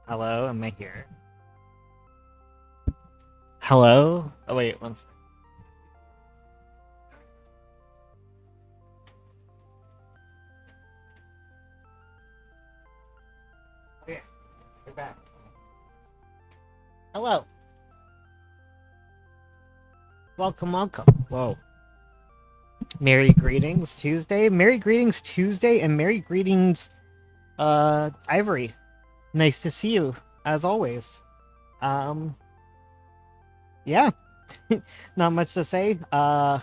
Hello, am I here? Hello? Oh wait, one second. Okay, we're back. Hello. Welcome, welcome. Whoa. Merry Greetings Tuesday. Merry Greetings Tuesday and Merry Greetings Ivory. Nice to see you, as always. Um yeah. Not much to say. Let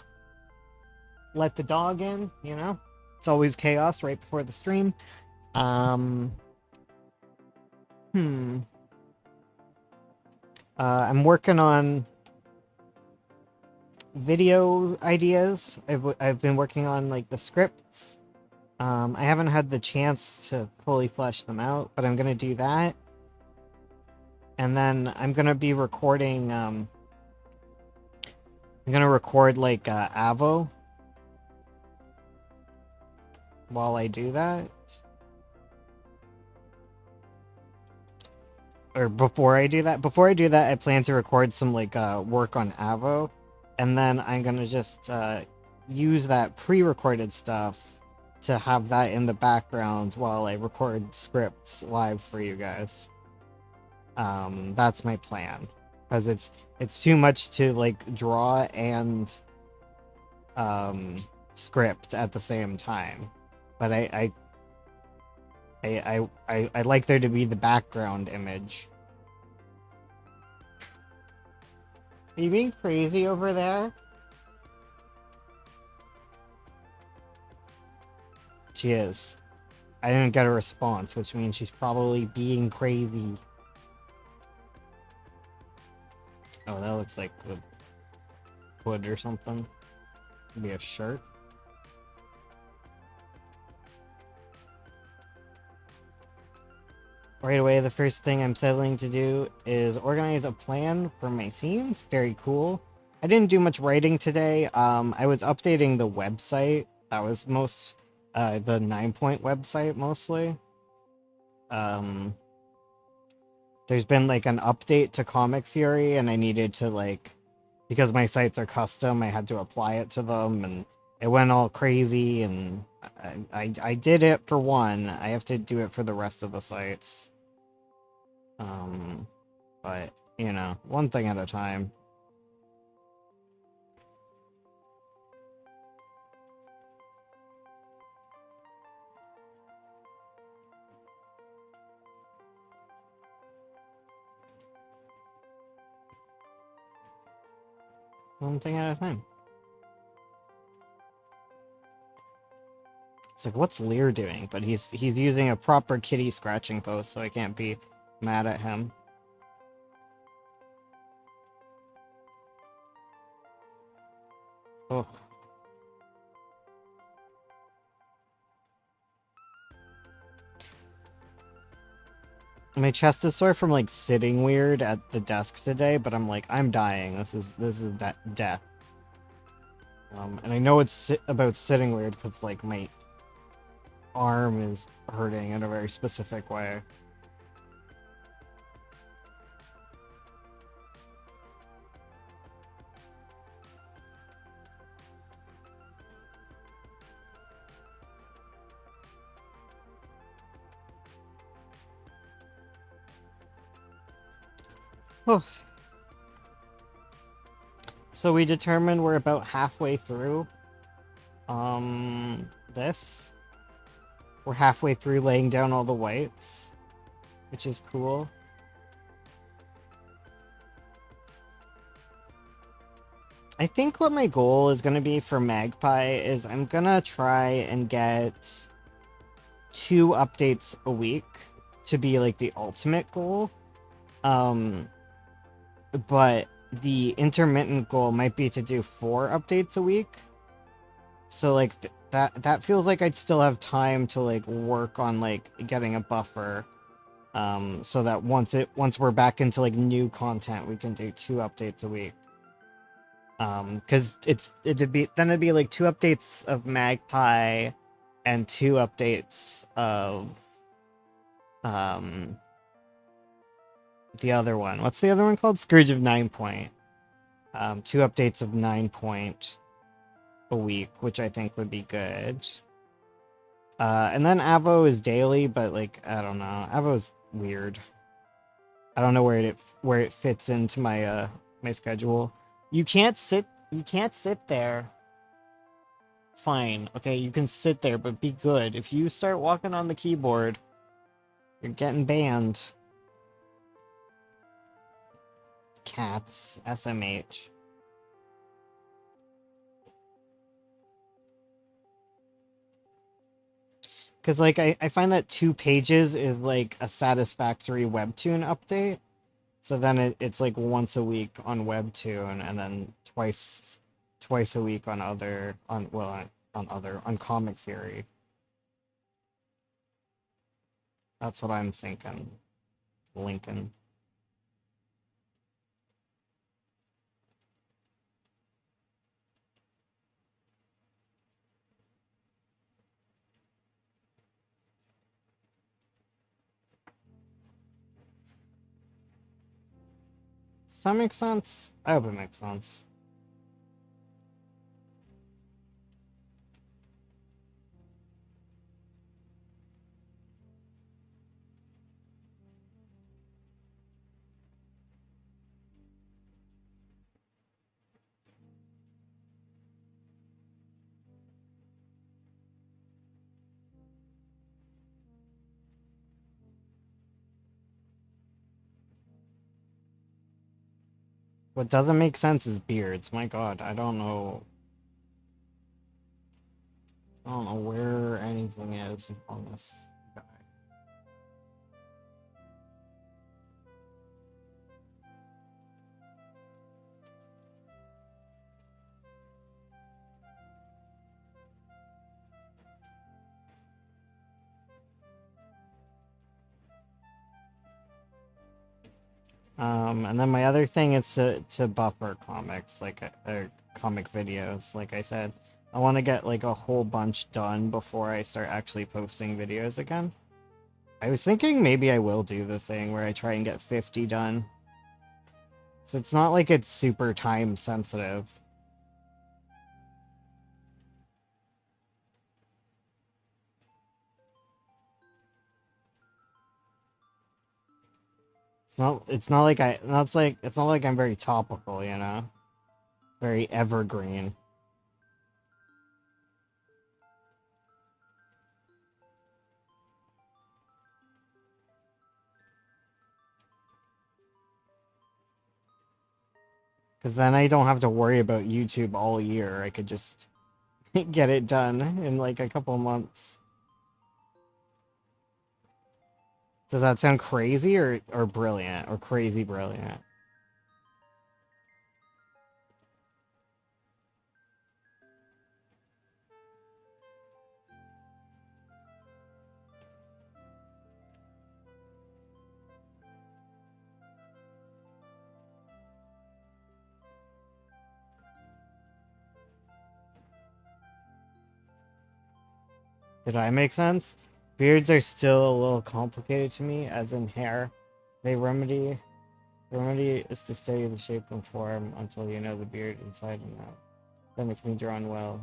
the dog in, you know? It's always chaos right before the stream. Um hmm. I'm working on video ideas. I've been working on like the scripts. I haven't had the chance to fully flesh them out, but I'm gonna do that. And then I'm gonna be recording. I'm gonna record like Avo while I do that, or before I do that. Before I do that, I plan to record some like work on Avo, and then I'm gonna just use that pre-recorded stuff to have that in the background while I record scripts live for you guys. That's my plan, because it's too much to like draw and script at the same time. But I like there to be the background image. Are you being crazy over there? She is. I didn't get a response, which means she's probably being crazy. Oh, that looks like the hood or something. Maybe a shirt. Right away, the first thing I'm settling to do is organize a plan for my scenes. Very cool. I didn't do much writing today. I was updating the website. That was the 9-point website mostly. There's been like an update to Comic Fury, and I needed to like, because my sites are custom, I had to apply it to them, and it went all crazy. And I did it for one. I have to do it for the rest of the sites. But you know, one thing at a time. One thing at a time. It's like, what's Lear doing? But he's using a proper kitty scratching pose, so I can't be mad at him. Oh. My chest is sore from like sitting weird at the desk today, but I'm like, I'm dying. This is death. And I know it's about sitting weird because like my arm is hurting in a very specific way. Oh. So we determined we're about halfway through this. We're halfway through laying down all the whites, which is cool. I think what my goal is going to be for Magpie is I'm going to try and get 2 updates a week to be like the ultimate goal. But the intermittent goal might be to do 4 updates a week. So like that feels like I'd still have time to like work on like getting a buffer, so that once we're back into like new content, we can do 2 updates a week. Because it'd be like 2 updates of Magpie and 2 updates of the other one. What's the other one called? Scourge of 9 Point. 2 updates of 9 Point a week, which I think would be good. And then Avo is daily, but like I don't know. Avo's weird. I don't know where it fits into my my schedule. You can't sit there. Fine. Okay, you can sit there, but be good. If you start walking on the keyboard, you're getting banned. Cats. SMH. Because, like, I find that 2 pages is, like, a satisfactory Webtoon update. So then it's, like, once a week on Webtoon, and then twice a week on on Comic Theory. That's what I'm thinking. Lincoln. Does that make sense? I hope it makes sense. What doesn't make sense is beards. My god, I don't know. I don't know where anything is on this guy. And then my other thing is to buffer comics, like comic videos. Like I said, I want to get like a whole bunch done before I start actually posting videos again. I was thinking maybe I will do the thing where I try and get 50 done. So it's not like it's super time sensitive. It's not like it's not like I'm very topical, you know? Very evergreen. Because then I don't have to worry about YouTube all year. I could just get it done in like a couple months. Does that sound crazy or brilliant or crazy brilliant? Did I make sense? Beards are still a little complicated to me, as in hair. They remedy is to study the shape and form until you know the beard inside and out. Then it can be drawn well.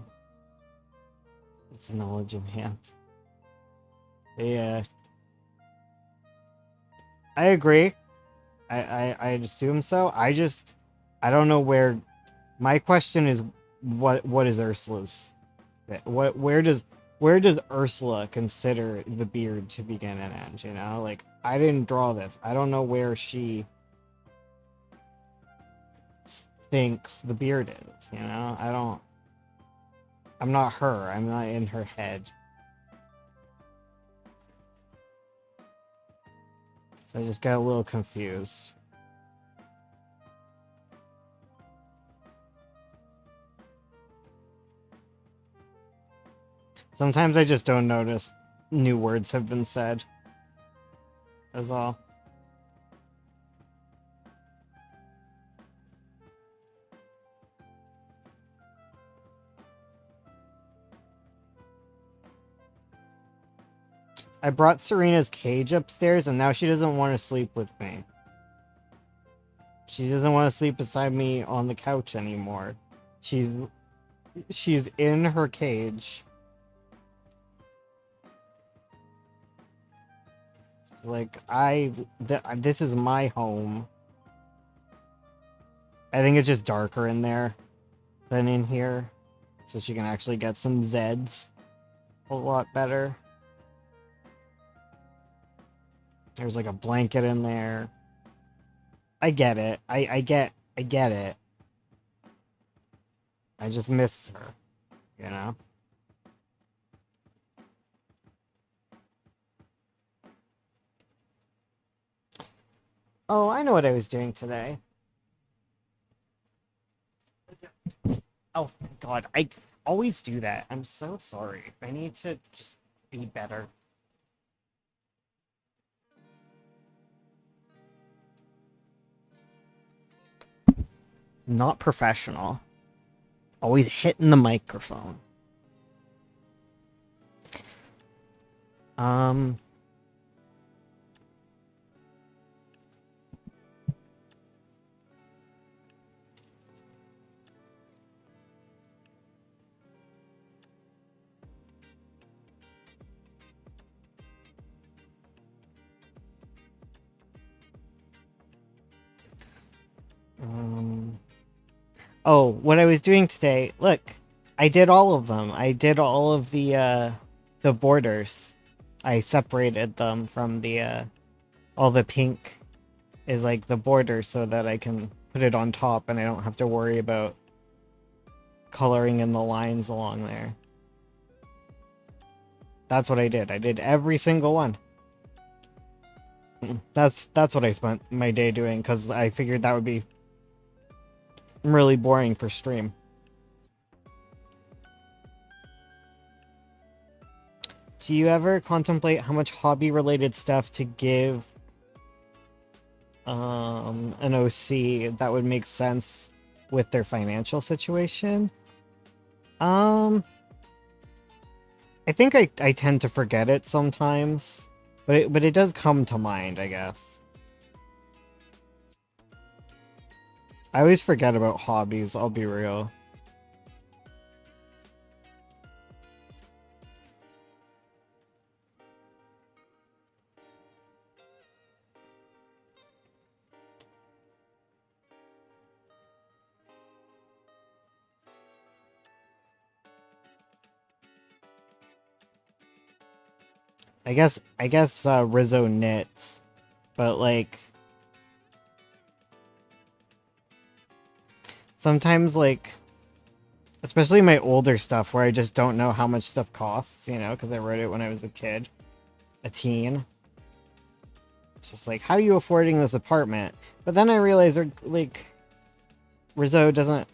It's a knowledge in hand. Yeah. I agree. I assume so. I don't know where. My question is, what is Ursula's? Where does Ursula consider the beard to begin and end? You know, like I didn't draw this. I don't know where she thinks the beard is. You know, I don't. I'm not her. I'm not in her head. So I just got a little confused. Sometimes I just don't notice new words have been said. That's all. I brought Serena's cage upstairs and now she doesn't want to sleep with me. She doesn't want to sleep beside me on the couch anymore. She's she's in her cage. Like this is my home. I think it's just darker in there than in here, so she can actually get some Zeds a lot better. There's like a blanket in there. I get it. I get it. I just miss her, you know? Oh, I know what I was doing today. Oh, God, I always do that. I'm so sorry. I need to just be better. Not professional. Always hitting the microphone. Um... Oh, what I was doing today, look, I did all of them. I did all of the borders. I separated them from all the pink is like the border so that I can put it on top and I don't have to worry about coloring in the lines along there. That's what I did. I did every single one. That's what I spent my day doing because I figured that would be really boring for stream. Do you ever contemplate how much hobby-related stuff to give an OC that would make sense with their financial situation? I think I tend to forget it sometimes, but it does come to mind, I guess. I always forget about hobbies, I'll be real. I guess Rizzo knits, but like sometimes like especially my older stuff where I just don't know how much stuff costs, you know, because I wrote it when I was a kid, a teen. It's just like, how are you affording this apartment? But then I realized like Rizzo doesn't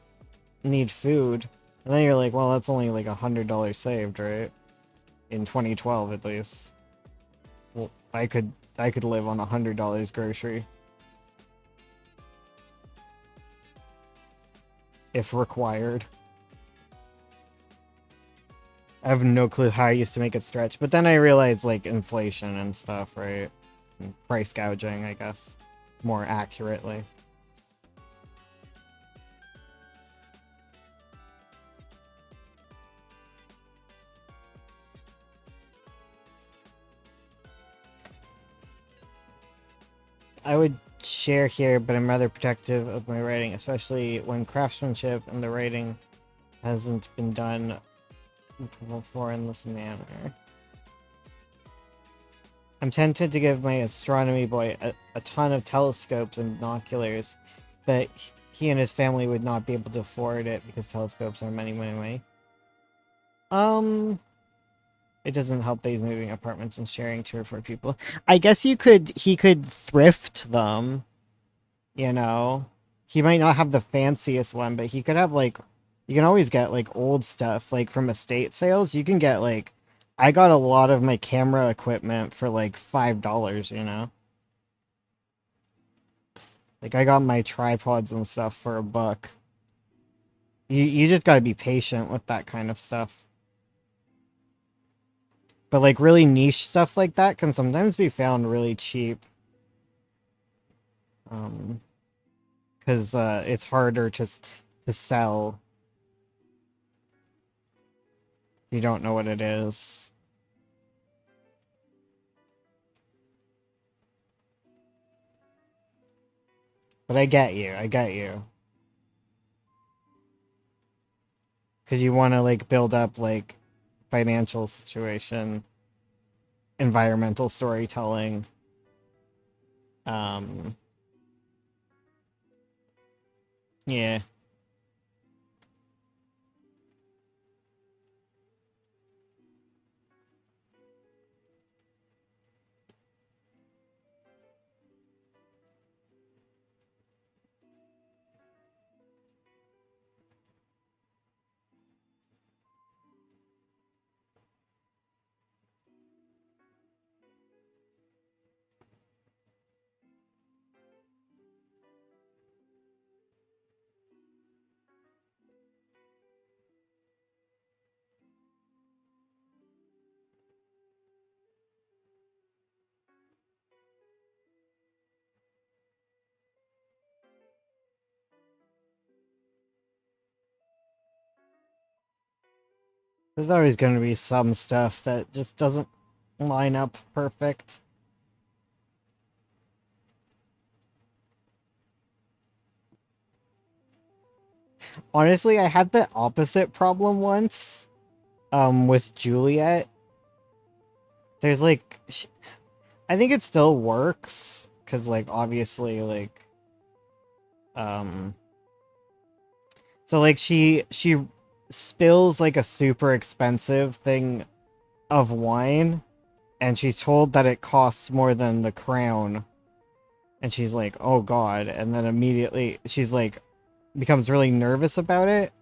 need food. And then you're like, well, that's only like $100 saved, right? In 2012 at least. Well, I could live on $100 grocery. If required. I have no clue how I used to make it stretch, but then I realized like inflation and stuff, right? And price gouging, I guess, more accurately. I would share here, but I'm rather protective of my writing, especially when craftsmanship and the writing hasn't been done before in this manner. I'm tempted to give my astronomy boy a ton of telescopes and binoculars, but he and his family would not be able to afford it because telescopes are money. It doesn't help that he's moving apartments and sharing 2 or 4 people. I guess he could thrift them, you know? He might not have the fanciest one, but he could have, like, you can always get, like, old stuff, like, from estate sales. You can get, like, I got a lot of my camera equipment for, like, $5, you know? Like, I got my tripods and stuff for $1. You just gotta be patient with that kind of stuff. But, like, really niche stuff like that can sometimes be found really cheap. because it's harder to sell if you don't know what it is. But I get you. I get you. Because you want to like build up like financial situation, environmental storytelling. Um, yeah. There's always going to be some stuff that just doesn't line up perfect. Honestly, I had the opposite problem once with Juliet. There's like I think it still works cuz like obviously like um so like she spills like a super expensive thing of wine and she's told that it costs more than the crown and she's like, "Oh god." And then immediately she's like becomes really nervous about it.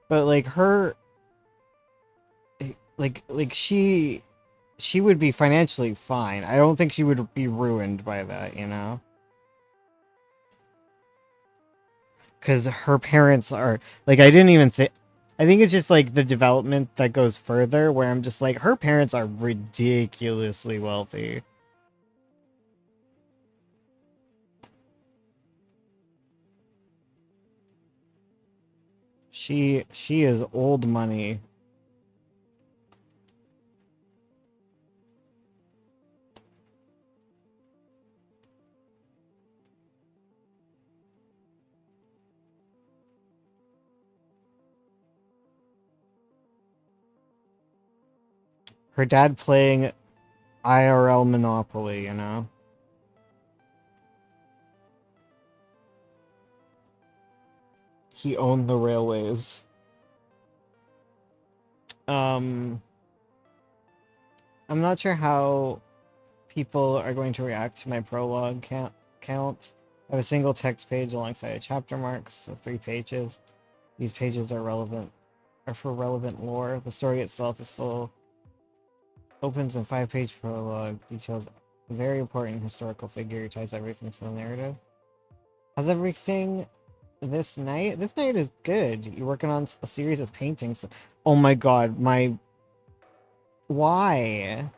But like her like she would be financially fine. I don't think she would be ruined by that, you know? Because her parents are like I didn't even think. I think it's just like the development that goes further, where I'm just like her parents are ridiculously wealthy. She is old money. Her dad playing IRL Monopoly, you know. He owned the railways. Um, I'm not sure how people are going to react to my prologue count. I have a single text page alongside a chapter marks, so 3 pages. These pages are for relevant lore. The story itself is full. Opens in 5-page prologue, details a very important historical figure, ties everything to the narrative. How's everything this night? This night is good. You're working on a series of paintings. Oh my god, my... Why?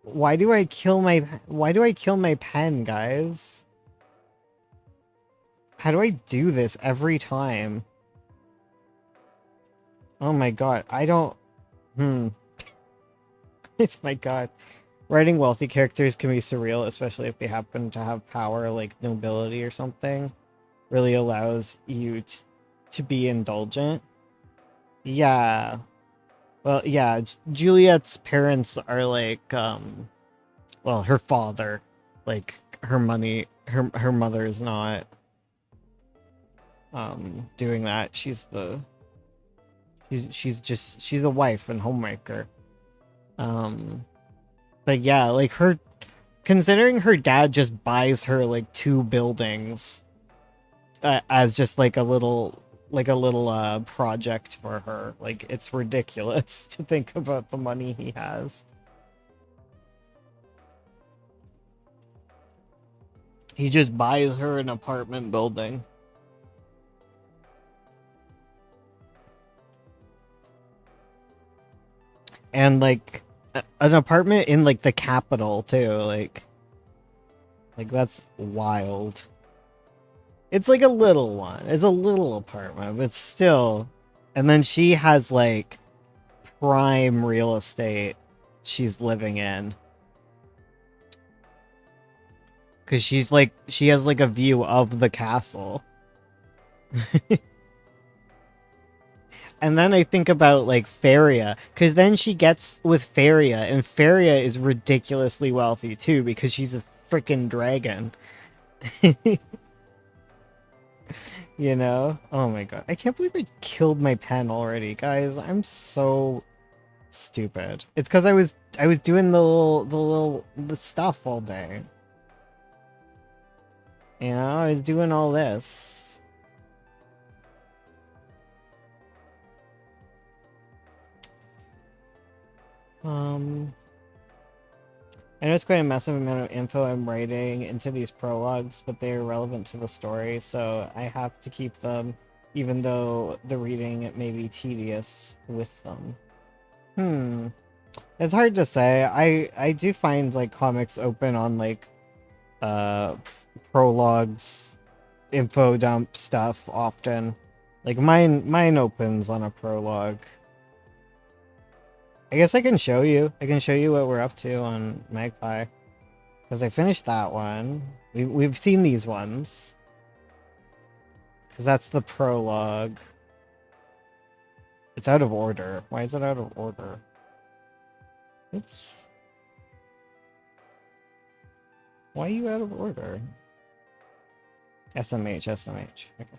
Why do I kill my pen, guys? How do I do this every time? Oh my god, I don't... It's my god. Writing wealthy characters can be surreal, especially if they happen to have power like nobility or something. Really allows you to be indulgent. Yeah. Well, yeah, Juliet's parents are like, well, her father, like, her mother is not, doing that. She's she's a wife and homemaker. But yeah, like considering her dad just buys her like 2 buildings as just like a little project for her. Like it's ridiculous to think about the money he has. He just buys her an apartment building. And like an apartment in like the capital too, like that's wild. It's like a little one. It's a little apartment, but still. And then she has like prime real estate she's living in. Cause she has like a view of the castle. And then I think about like Faria, because then she gets with Faria, and Faria is ridiculously wealthy too, because she's a freaking dragon. You know? Oh my god. I can't believe I killed my pen already, guys. I'm so stupid. It's because I was doing the stuff all day. You know, I was doing all this. I know it's quite a massive amount of info I'm writing into these prologues, but they are relevant to the story, so I have to keep them, even though the reading may be tedious with them. It's hard to say. I do find like comics open on like prologues, info dump stuff often. Like mine opens on a prologue. I guess I can show you. I can show you what we're up to on Magpie. Because I finished that one. We've seen these ones. Because that's the prologue. It's out of order. Why is it out of order? Oops. Why are you out of order? SMH, SMH. Okay.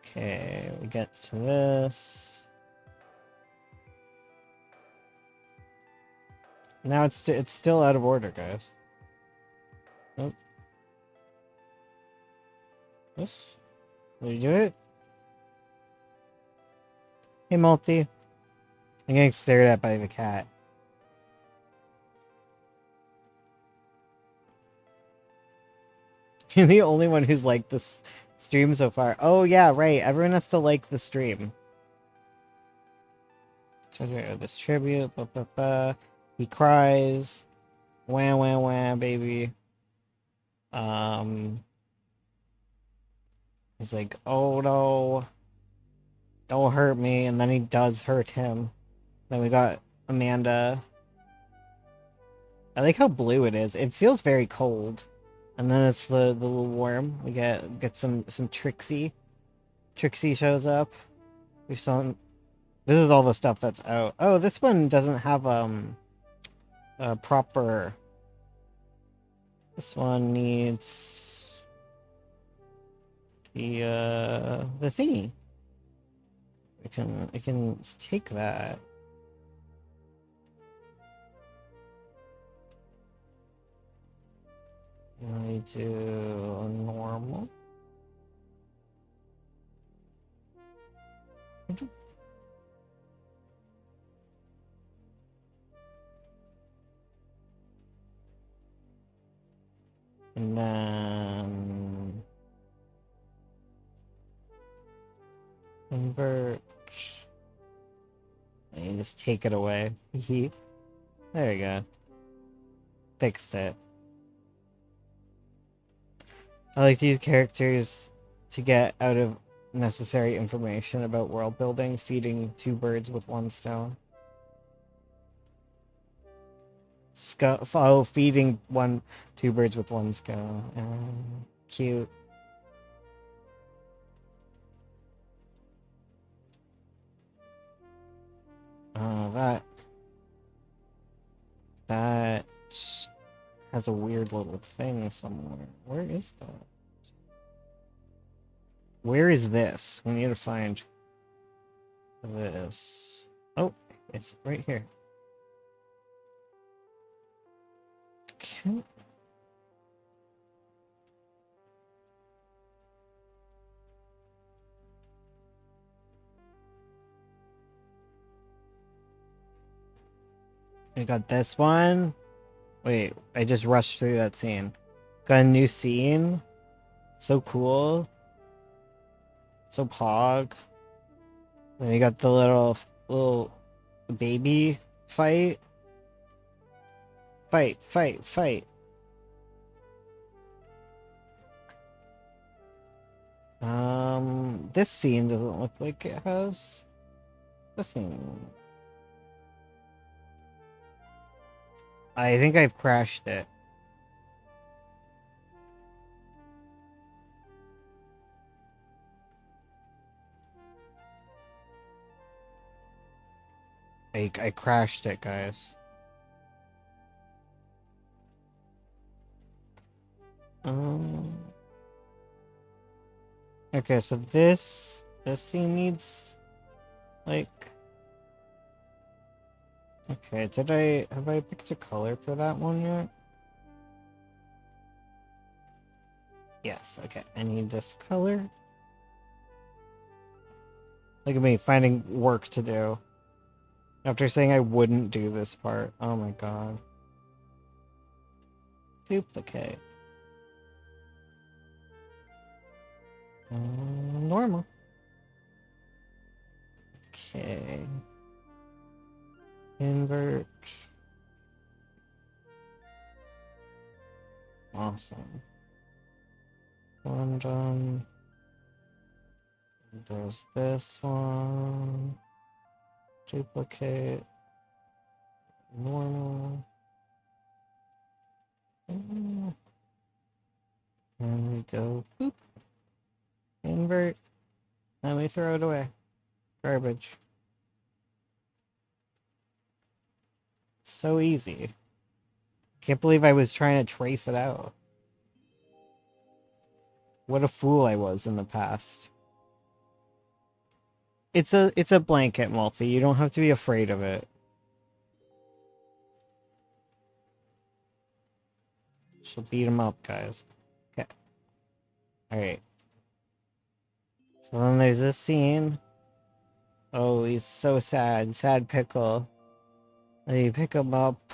Okay, we get to this. Now it's still out of order, guys. Nope. This? Did you do it? Hey, Multi. I'm getting stared at by the cat. You're the only one who's liked this stream so far. Oh, yeah, right. Everyone has to like the stream. This tribute, blah, blah, blah. He cries. Wah, wah, wah, baby. He's like, oh no. Don't hurt me. And then he does hurt him. Then we got Amanda. I like how blue it is. It feels very cold. And then it's the little worm. We get some Trixie. Trixie shows up. We've seen. This is all the stuff that's out. Oh, this one doesn't have a proper. This one needs the thingy. I can take that. I do normal. And then invert. And just take it away. There you go. Fixed it. I like to use characters to get out of necessary information about world building, feeding two birds with one stone. Feeding two birds with one stone. Cute. That has a weird little thing somewhere. Where is that? Where is this? We need to find this. Oh, it's right here. Okay. We got this one. Wait, I just rushed through that scene. Got a new scene. So cool. So pog. Then you got the little baby fight. Fight. this scene doesn't look like it has the thing. I think I've crashed it. I crashed it, guys. Okay, so this scene needs like. Okay, have I picked a color for that one yet? Yes, okay. I need this color. Look at me finding work to do. After saying I wouldn't do this part. Oh my god. Duplicate. Normal. Okay. Invert. Awesome. One done. There's this one. Duplicate. Normal. And we go boop. Invert. And we throw it away. Garbage. So easy. Can't believe I was trying to trace it out. What a fool I was in the past. It's a blanket, Malthy. You don't have to be afraid of it. She'll beat him up, guys. Okay. Alright. So then there's this scene. Oh, he's so sad. Sad pickle. And you pick him up.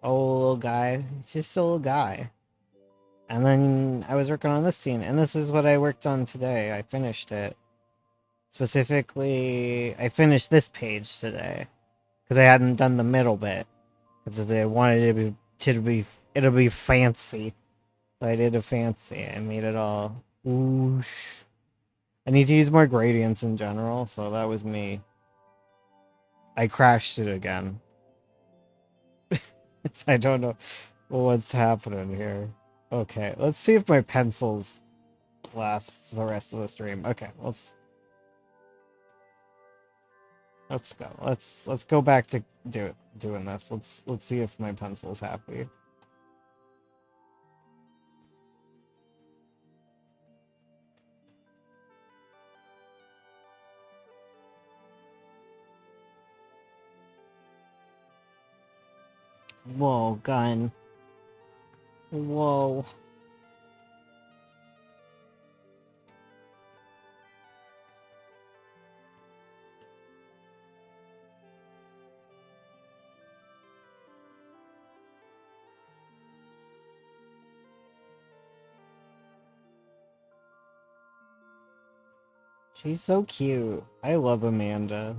Oh, little guy. He's just a little guy. And then I was working on this scene. And this is what I worked on today. I finished it. Specifically, I finished this page today. Because I hadn't done the middle bit. Because I wanted it it'll be fancy. So I did a fancy. I made it all whoosh. I need to use more gradients in general, so that was me. I crashed it again. I don't know what's happening here. Okay, let's see if my pencils last the rest of the stream. Okay, let's go. Let's go back to doing this. Let's see if my pencil's happy. Whoa, gun. Whoa. She's so cute. I love Amanda.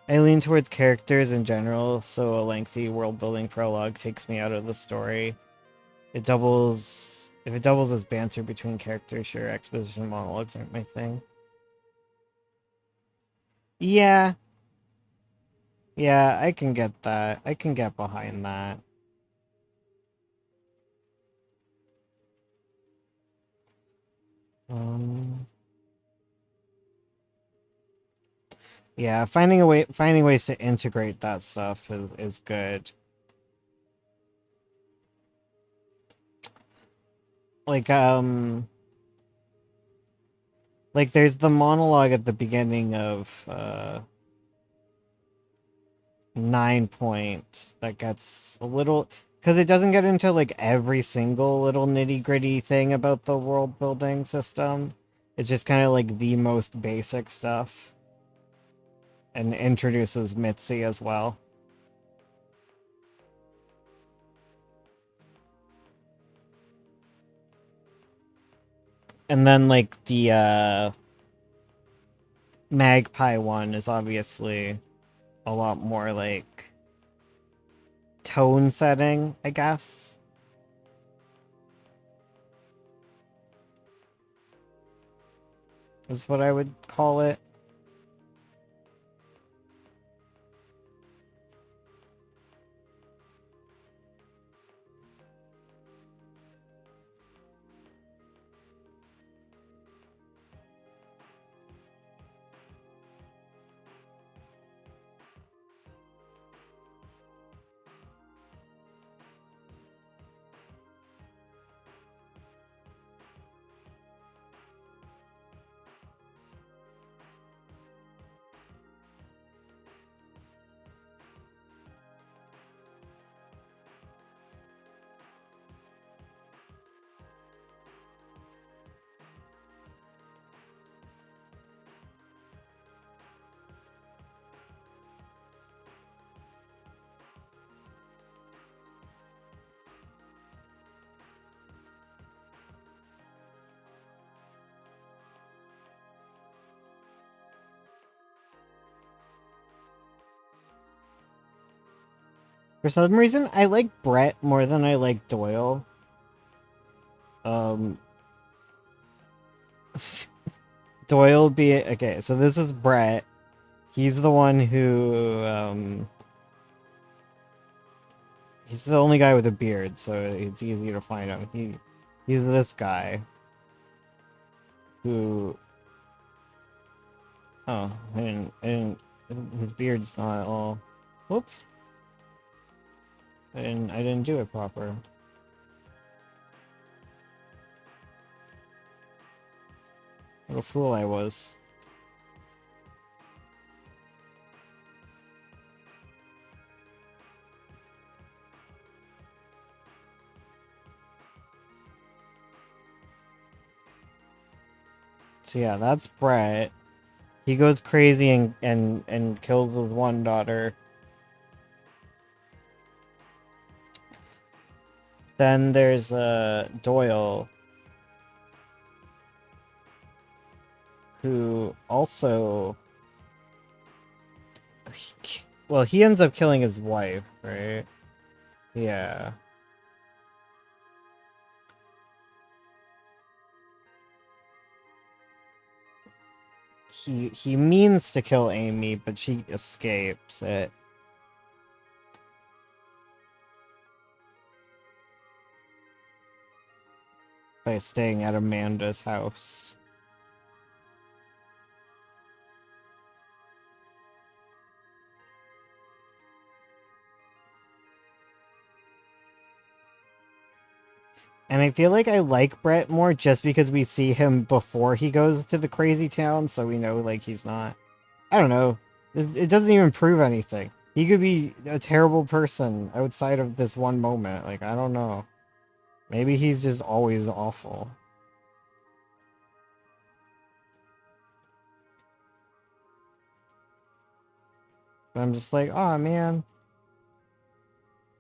I lean towards characters in general, so a lengthy world-building prologue takes me out of the story. If it doubles as banter between characters, sure, exposition monologues aren't my thing. Yeah. Yeah, I can get that. I can get behind that. Yeah, finding ways to integrate that stuff is good. Like there's the monologue at the beginning of 9 Point that gets a little, because it doesn't get into like every single little nitty-gritty thing about the world building system. It's just kind of like the most basic stuff. And introduces Mitzi as well. And then like the Magpie one is obviously a lot more like tone setting, I guess. Is what I would call it. For some reason, I like Brett more than I like Doyle. Um, Doyle be okay. So this is Brett. He's the one who he's the only guy with a beard, so it's easy to find him. He's this guy who oh his beard's not all. Whoops. I didn't do it proper. What a fool I was. So yeah, that's Brett. He goes crazy and kills his one daughter. Then there's Doyle, who also well, he ends up killing his wife, right? Yeah. He means to kill Amy, but she escapes it. By staying at Amanda's house. And I feel like I like Brett more just because we see him before he goes to the crazy town, so we know like he's not. I don't know. It doesn't even prove anything. He could be a terrible person outside of this one moment. Like, I don't know. Maybe he's just always awful. But I'm just like, oh man,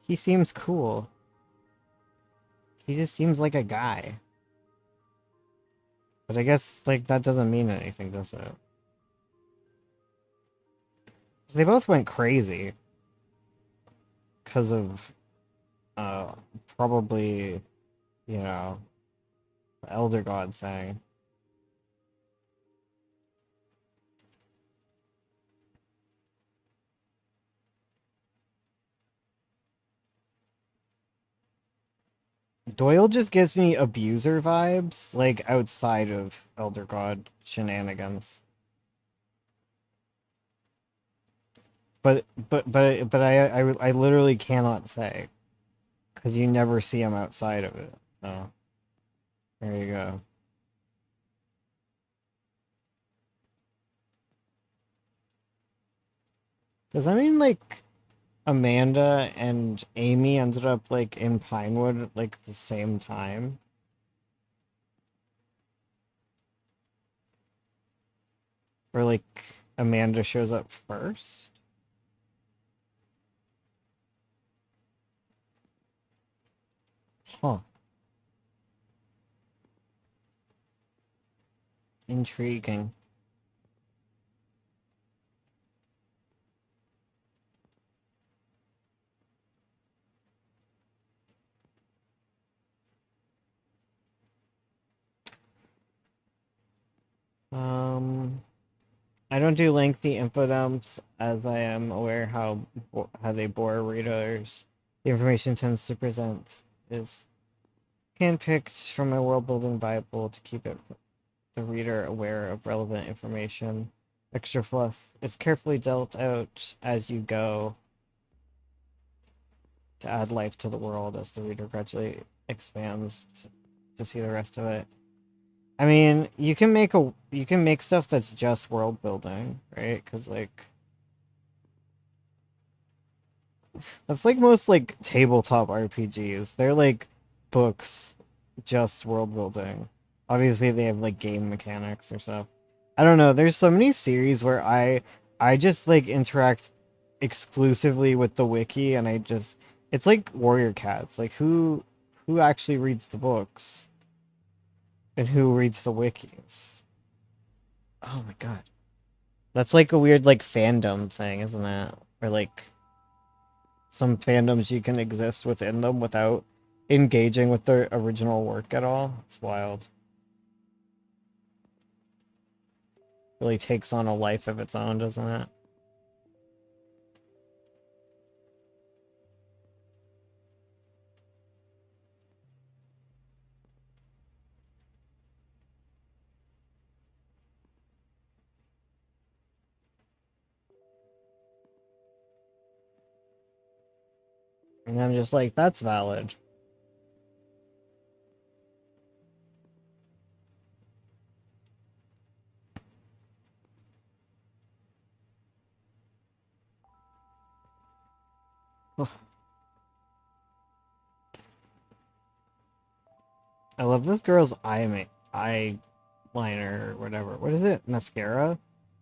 he seems cool. He just seems like a guy. But I guess like that doesn't mean anything, does it? 'Cause they both went crazy because of uh probably, you know, the Elder God thing. Doyle just gives me abuser vibes, like outside of Elder God shenanigans. But I literally cannot say because you never see him outside of it. So there you go. Does that mean like Amanda and Amy ended up like in Pinewood like the same time? Or like Amanda shows up first? Huh. Intriguing. I don't do lengthy info dumps, as I am aware how they bore readers. The information tends to present is handpicked from my world building bible to keep the reader aware of relevant information. Extra fluff is carefully dealt out as you go to add life to the world as the reader gradually expands to see the rest of it. I mean, you can make stuff that's just world building, right? Because like that's like most like tabletop RPGs. They're like books, just world building. Obviously, they have like game mechanics or stuff. I don't know. There's so many series where I just like interact exclusively with the wiki, and it's like Warrior Cats. Like who actually reads the books and who reads the wikis? Oh my god. That's like a weird like fandom thing, isn't it? Or like some fandoms you can exist within them without engaging with the original work at all. It's wild. Really takes on a life of its own, doesn't it? And I'm just like, that's valid. I love this girl's eyeliner or whatever. What is it? Mascara?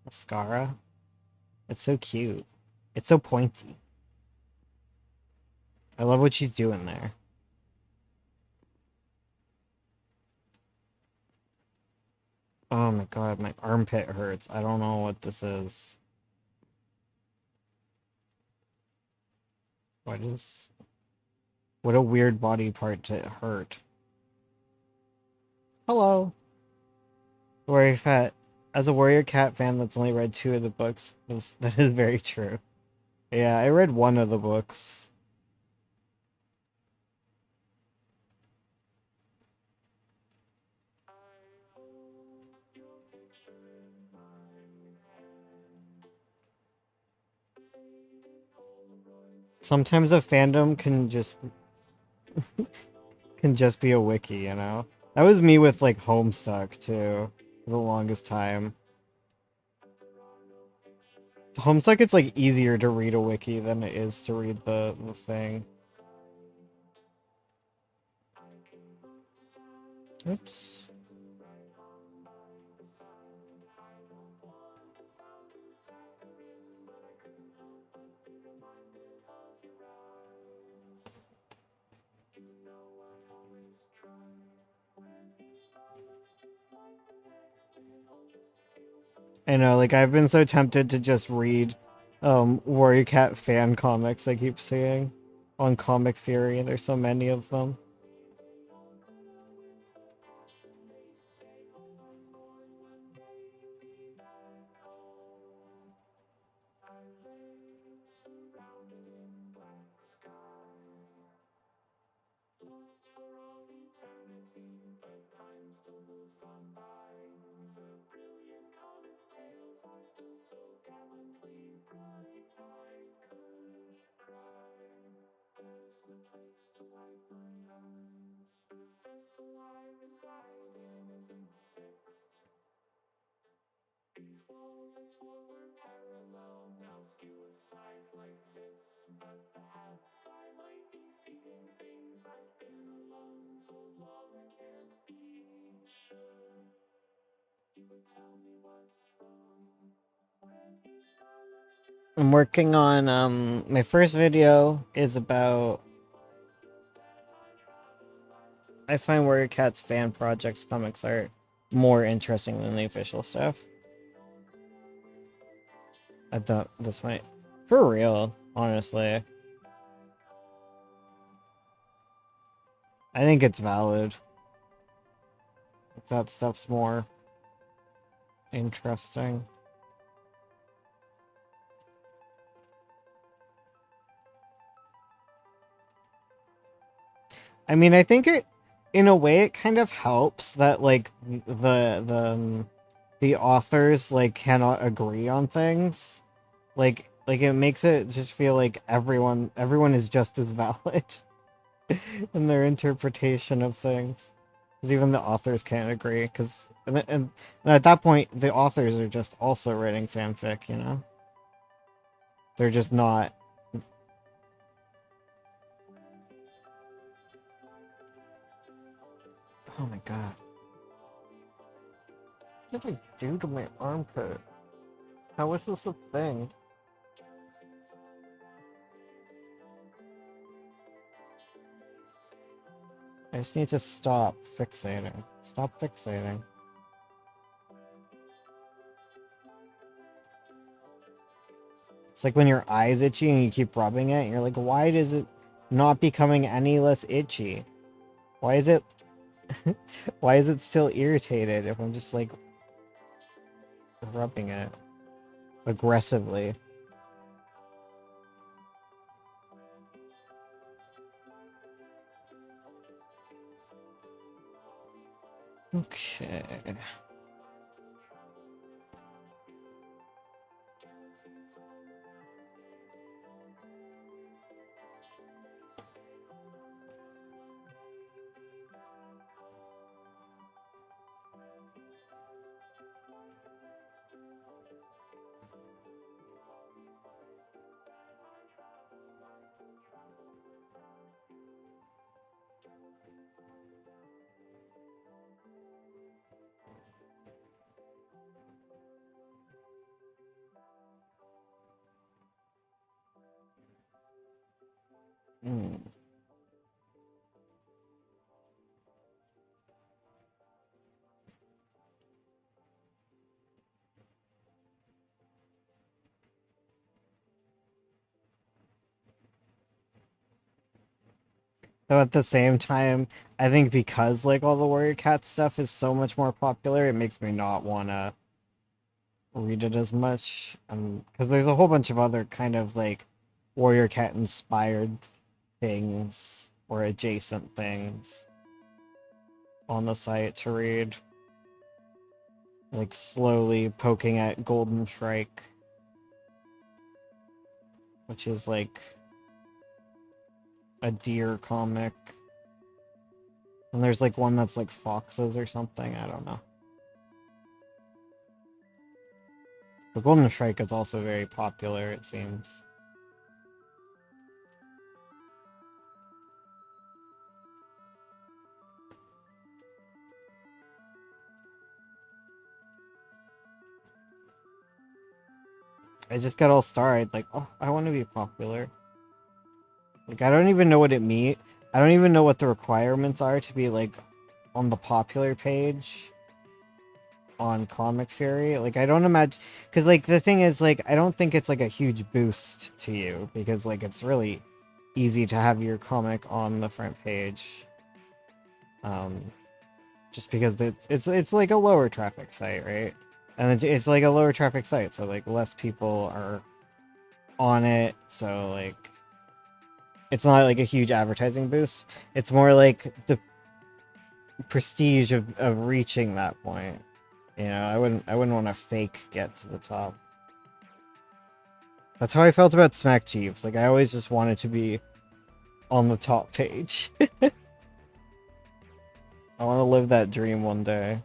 Mascara? It's so cute. It's so pointy. I love what she's doing there. Oh my god, my armpit hurts. I don't know what this is. What a weird body part to hurt. Hello. Warrior Cat. As a Warrior Cat fan that's only read 2 of the books, that is very true. Yeah, I read 1 of the books. Sometimes a fandom can just be a wiki, you know? That was me with like Homestuck too, for the longest time. Homestuck, it's like easier to read a wiki than it is to read the thing. Oops. I know, like I've been so tempted to just read Warrior Cat fan comics I keep seeing on Comic Fury. There's so many of them. I'm working on my first video is about I find Warrior Cat's fan projects comics are more interesting than the official stuff. I thought this might for real, honestly. I think it's valid. That stuff's more interesting. I mean, I think it, in a way, it kind of helps that like the authors like cannot agree on things. Like it makes it just feel like everyone is just as valid in their interpretation of things. Because even the authors can't agree. Because and at that point, the authors are just also writing fanfic. You know, they're just not. Oh my god! What did I do to my armpit? How is this a thing? I just need to stop fixating. Stop fixating. It's like when your eye's itchy and you keep rubbing it, and you're like, why is it not becoming any less itchy? Why is it why is it still irritated if I'm just like rubbing it aggressively? Okay. Hmm. Though at the same time, I think because like all the Warrior Cat stuff is so much more popular, it makes me not wanna read it as much. Because there's a whole bunch of other kind of like Warrior Cat inspired things or adjacent things on the site to read. Like slowly poking at Golden Shrike, which is like a deer comic. And there's like one that's like foxes or something, I don't know. But Golden Shrike is also very popular, it seems. I just got all started, like, oh, I want to be popular. Like, I don't even know what it means. I don't even know what the requirements are to be, like, on the popular page on Comic Fury. Like, I don't imagine... Because, like, the thing is, like, I don't think it's, like, a huge boost to you. Because, like, it's really easy to have your comic on the front page. Just because it's like a lower traffic site, right? And it's like a lower traffic site, so, like, less people are on it, so, like... It's not like a huge advertising boost. It's more like the prestige of reaching that point. You know, I wouldn't want to fake get to the top. That's how I felt about Smack Chiefs. Like I always just wanted to be on the top page. I want to live that dream one day.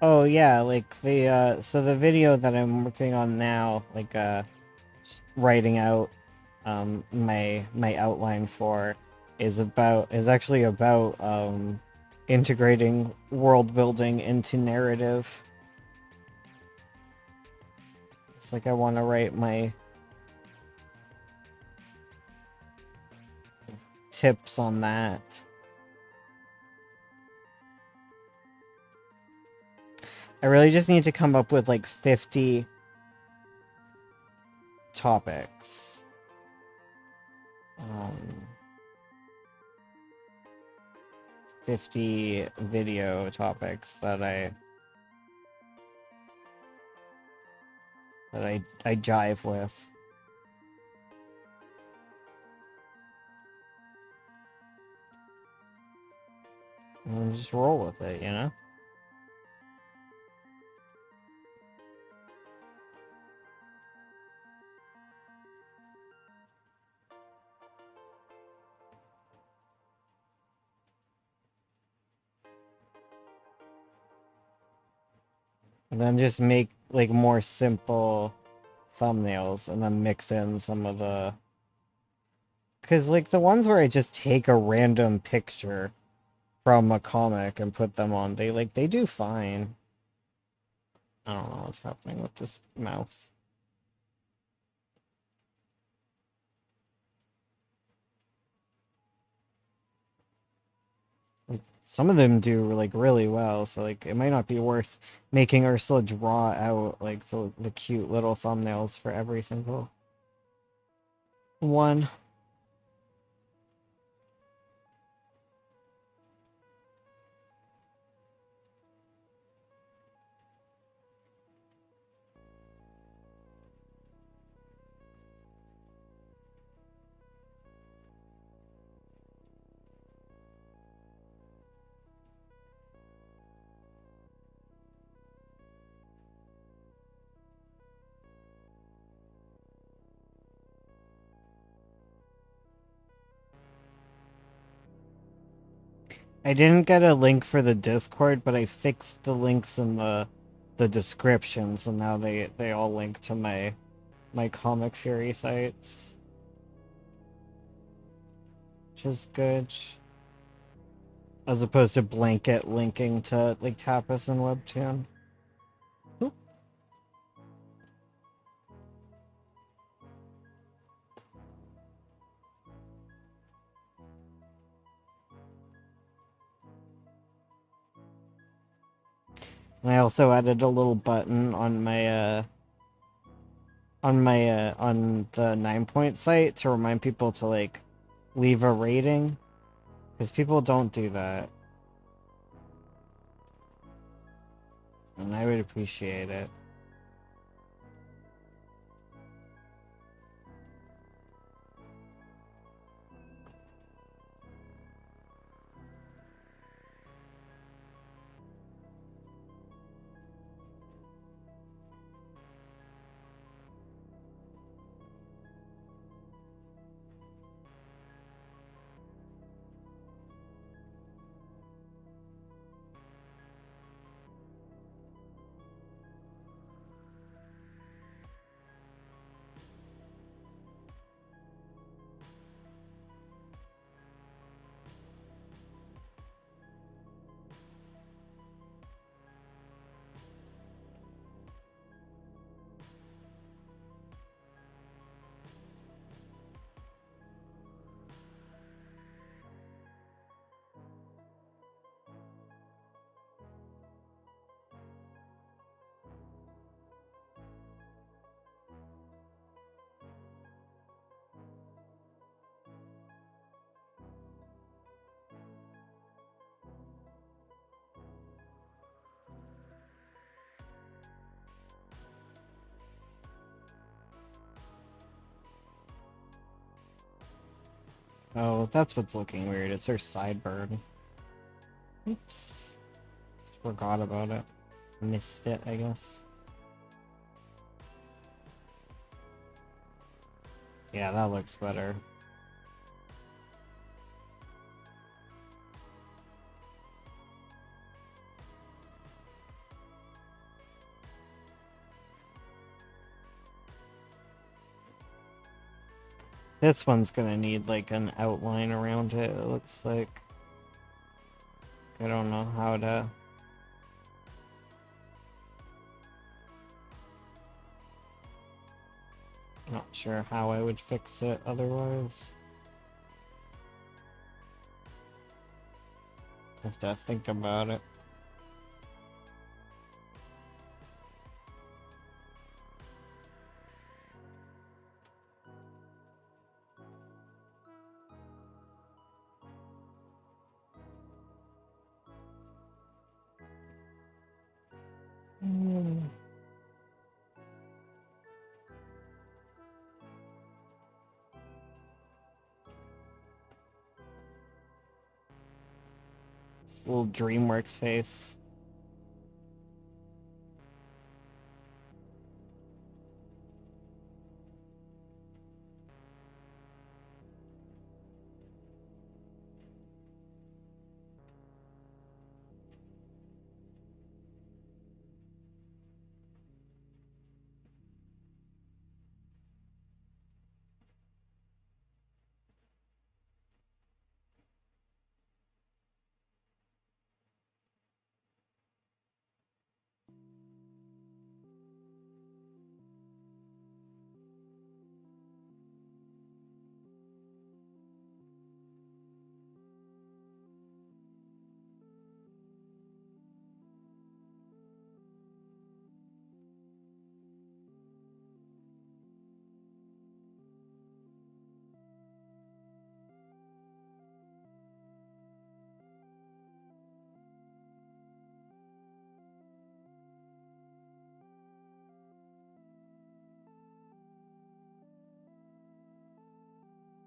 Oh yeah, like so the video that I'm working on now, like just writing out my outline for is actually about integrating world building into narrative. It's like I want to write my tips on that. I really just need to come up with like 50 topics. 50 video topics that I jive with. And just roll with it, you know? And then just make like more simple thumbnails and then mix in some of the... Because like the ones where I just take a random picture from a comic and put them on, they do fine. I don't know what's happening with this mouse. Like, some of them do like really well, so like it might not be worth making Ursula draw out like the cute little thumbnails for every single one. I didn't get a link for the Discord, but I fixed the links in the description, so now they all link to my Comic Fury sites, which is good, as opposed to blanket linking to like Tapas and Webtoon. Oop. And I also added a little button on my on the 9-point site to remind people to like leave a rating, because people don't do that, and I would appreciate it. Oh, that's what's looking weird. It's her sideburn. Oops. Just forgot about it. Missed it, I guess. Yeah, that looks better. This one's gonna need like an outline around it, it looks like. I don't know how to... Not sure how I would fix it otherwise. Have to think about it. This little DreamWorks face.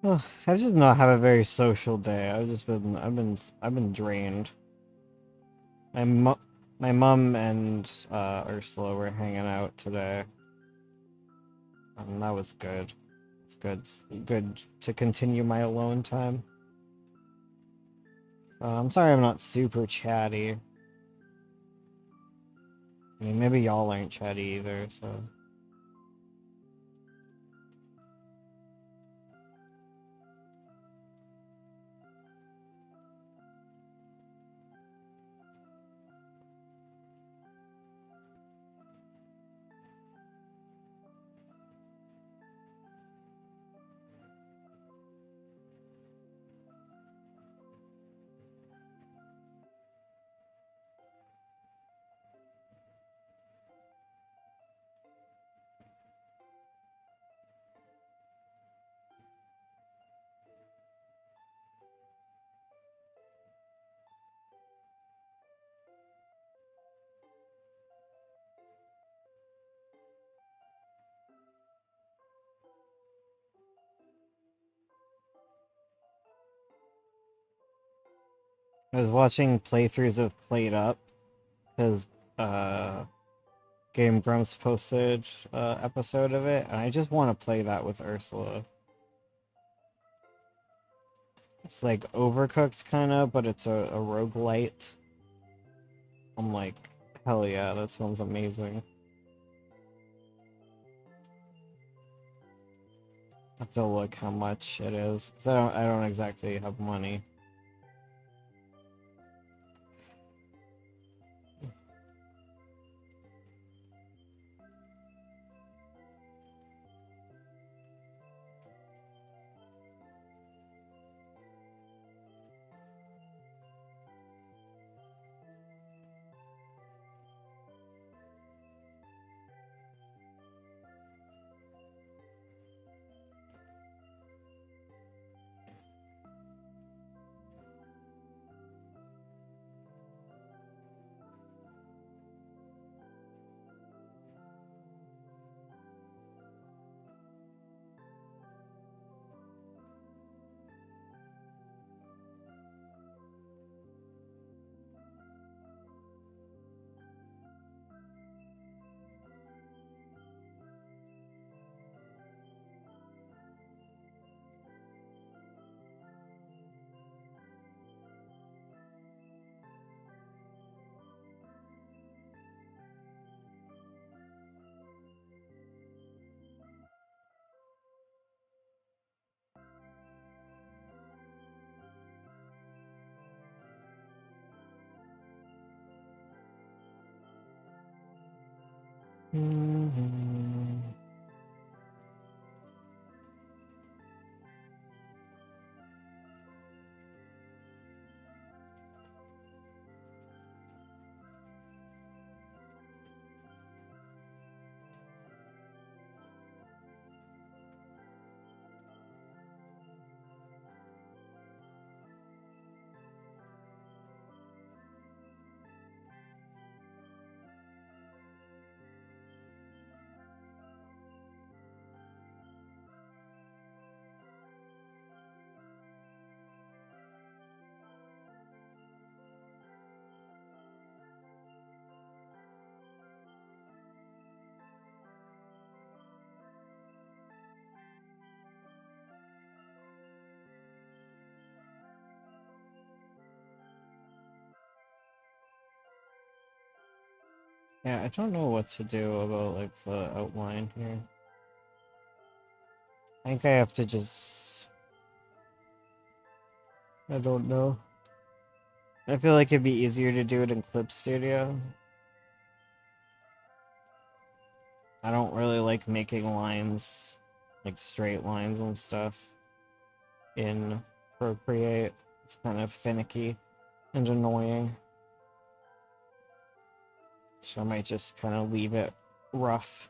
Oh, I've just not had a very social day. I've been drained. My mom and Ursula were hanging out today, and that was good. It's good to continue my alone time. I'm sorry I'm not super chatty. I mean, maybe y'all aren't chatty either, so... I was watching playthroughs of Played Up, because Game Grumps posted episode of it, and I just want to play that with Ursula. It's like Overcooked kind of, but it's a roguelite. I'm like, hell yeah, that sounds amazing. I have to look how much it is, because I don't exactly have money. Mhm. Yeah, I don't know what to do about like the outline here. I think I have to just... I don't know. I feel like it'd be easier to do it in Clip Studio. I don't really like making lines, like straight lines and stuff, in Procreate. It's kind of finicky and annoying. So I might just kind of leave it rough.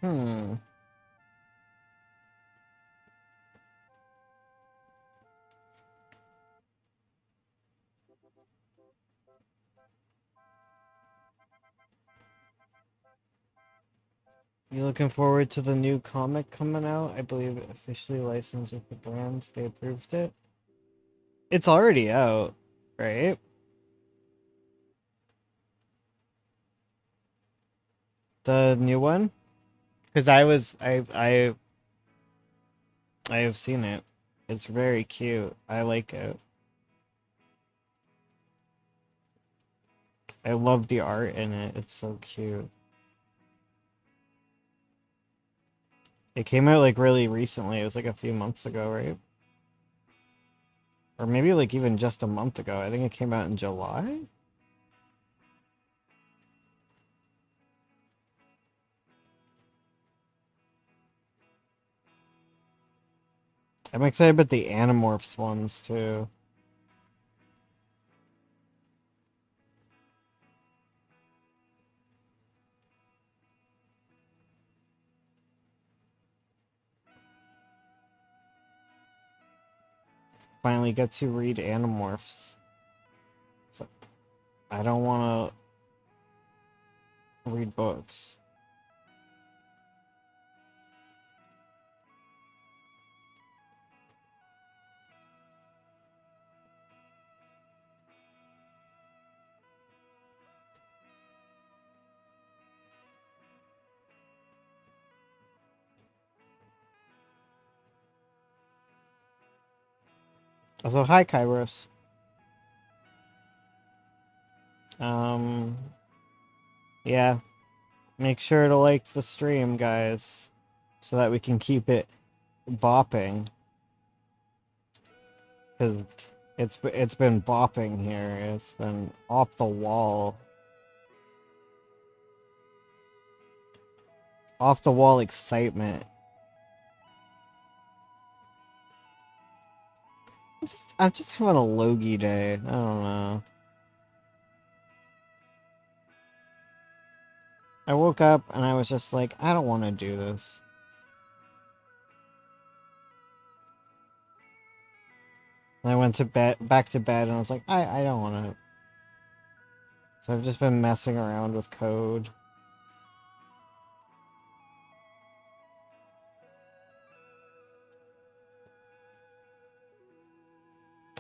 Hmm. You looking forward to the new comic coming out? I believe it officially licensed with the brand. They approved it. It's already out, right? The new one? Because I have seen it. It's very cute. I like it. I love the art in it. It's so cute. It came out like really recently. It was like a few months ago, right? Or maybe like even just a month ago. I think it came out in July. I'm excited about the Animorphs ones too. Finally get to read Animorphs. So I don't want to read books. Also, hi Kairos. Um, yeah. Make sure to like the stream, guys, so that we can keep it bopping. Because it's been bopping here. It's been off the wall. Off the wall excitement. I'm just having a Logie day. I don't know. I woke up and I was just like, I don't want to do this. And I went to bed, back to bed, and I was like, I don't want to. So I've just been messing around with code.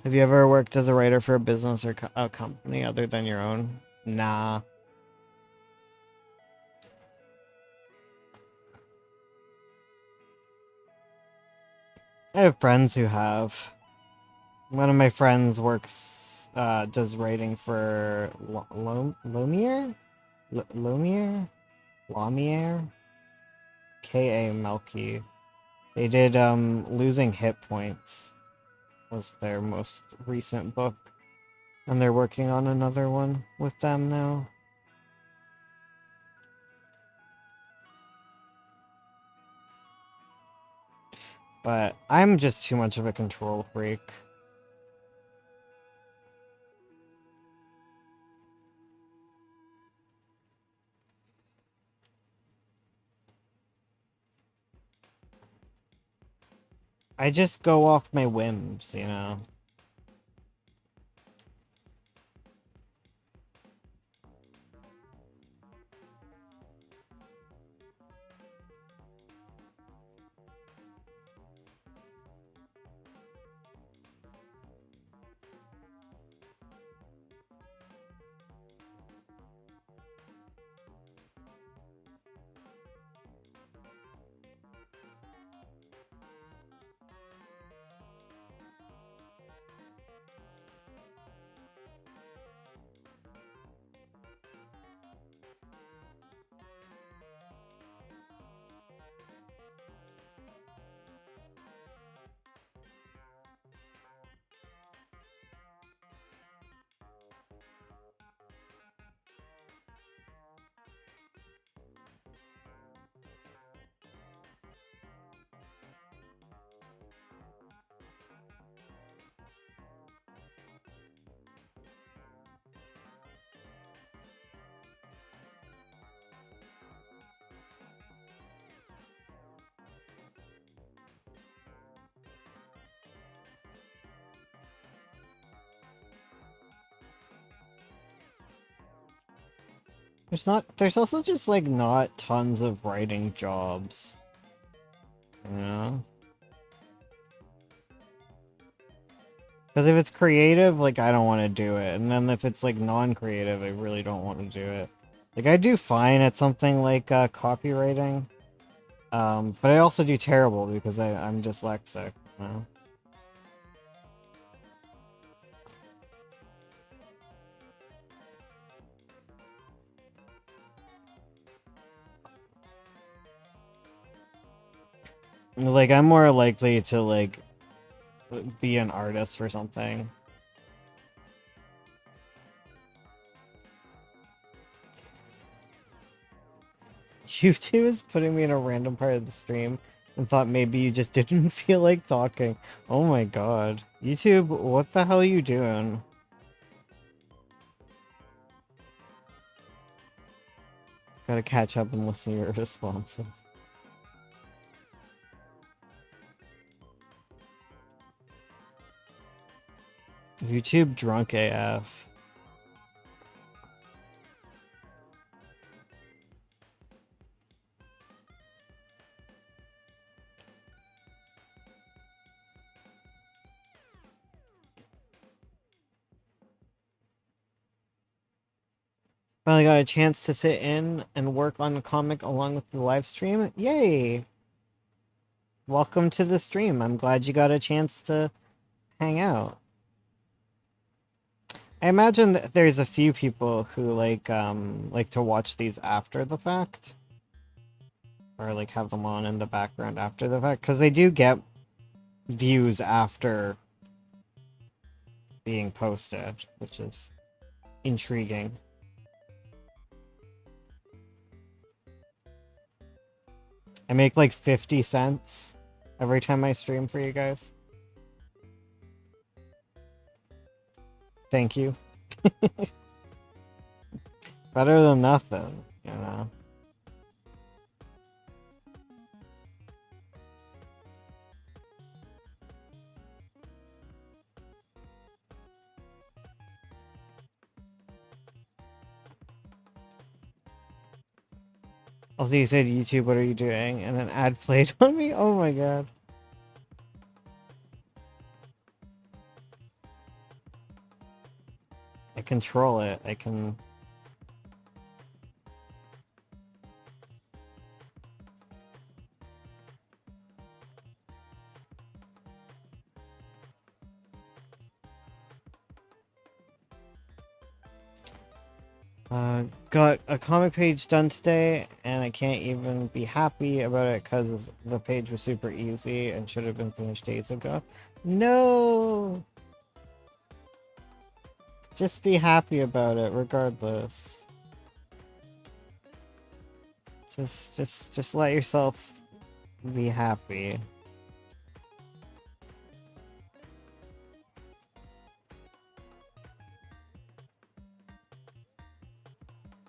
Have you ever worked as a writer for a business or a company other than your own? Nah. I have friends who have. One of my friends works, does writing for Lumiere? Lumiere? Lamiere? K.A. Melky. They did, Losing Hit Points was their most recent book. And they're working on another one with them now. But I'm just too much of a control freak. I just go off my whims, you know? There's also just, like, not tons of writing jobs. You know? Because if it's creative, like, I don't want to do it. And then if it's, like, non-creative, I really don't want to do it. Like, I do fine at something like, copywriting. But I also do terrible because I'm dyslexic, you know? Like, I'm more likely to, like, be an artist or something. YouTube is putting me in a random part of the stream and thought maybe you just didn't feel like talking. Oh my god. YouTube, what the hell are you doing? Gotta catch up and listen to your responses. YouTube drunk AF. Finally got a chance to sit in and work on a comic along with the live stream. Yay! Welcome to the stream. I'm glad you got a chance to hang out. I imagine that there's a few people who like to watch these after the fact. Or like have them on in the background after the fact. Because they do get views after being posted, which is intriguing. I make like 50 cents every time I stream for you guys. Thank you. Better than nothing, you know? Also, you said, YouTube, what are you doing? And an ad played on me? Oh my god. I control it. I can... Got a comic page done today, and I can't even be happy about it because the page was super easy and should have been finished days ago. No! Just be happy about it, regardless. Just let yourself be happy.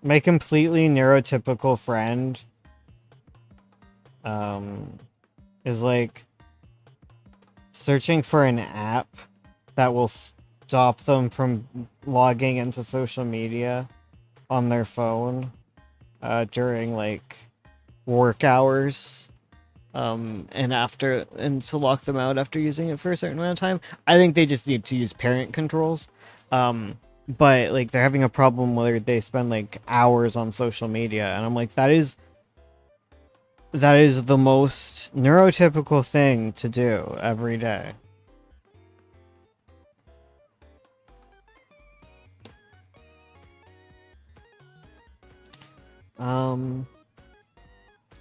My completely neurotypical friend is like searching for an app that will stop them from logging into social media on their phone during like work hours and to lock them out after using it for a certain amount of time. I think they just need to use parent controls. But like they're having a problem whether they spend like hours on social media, and I'm like, that is the most neurotypical thing to do every day.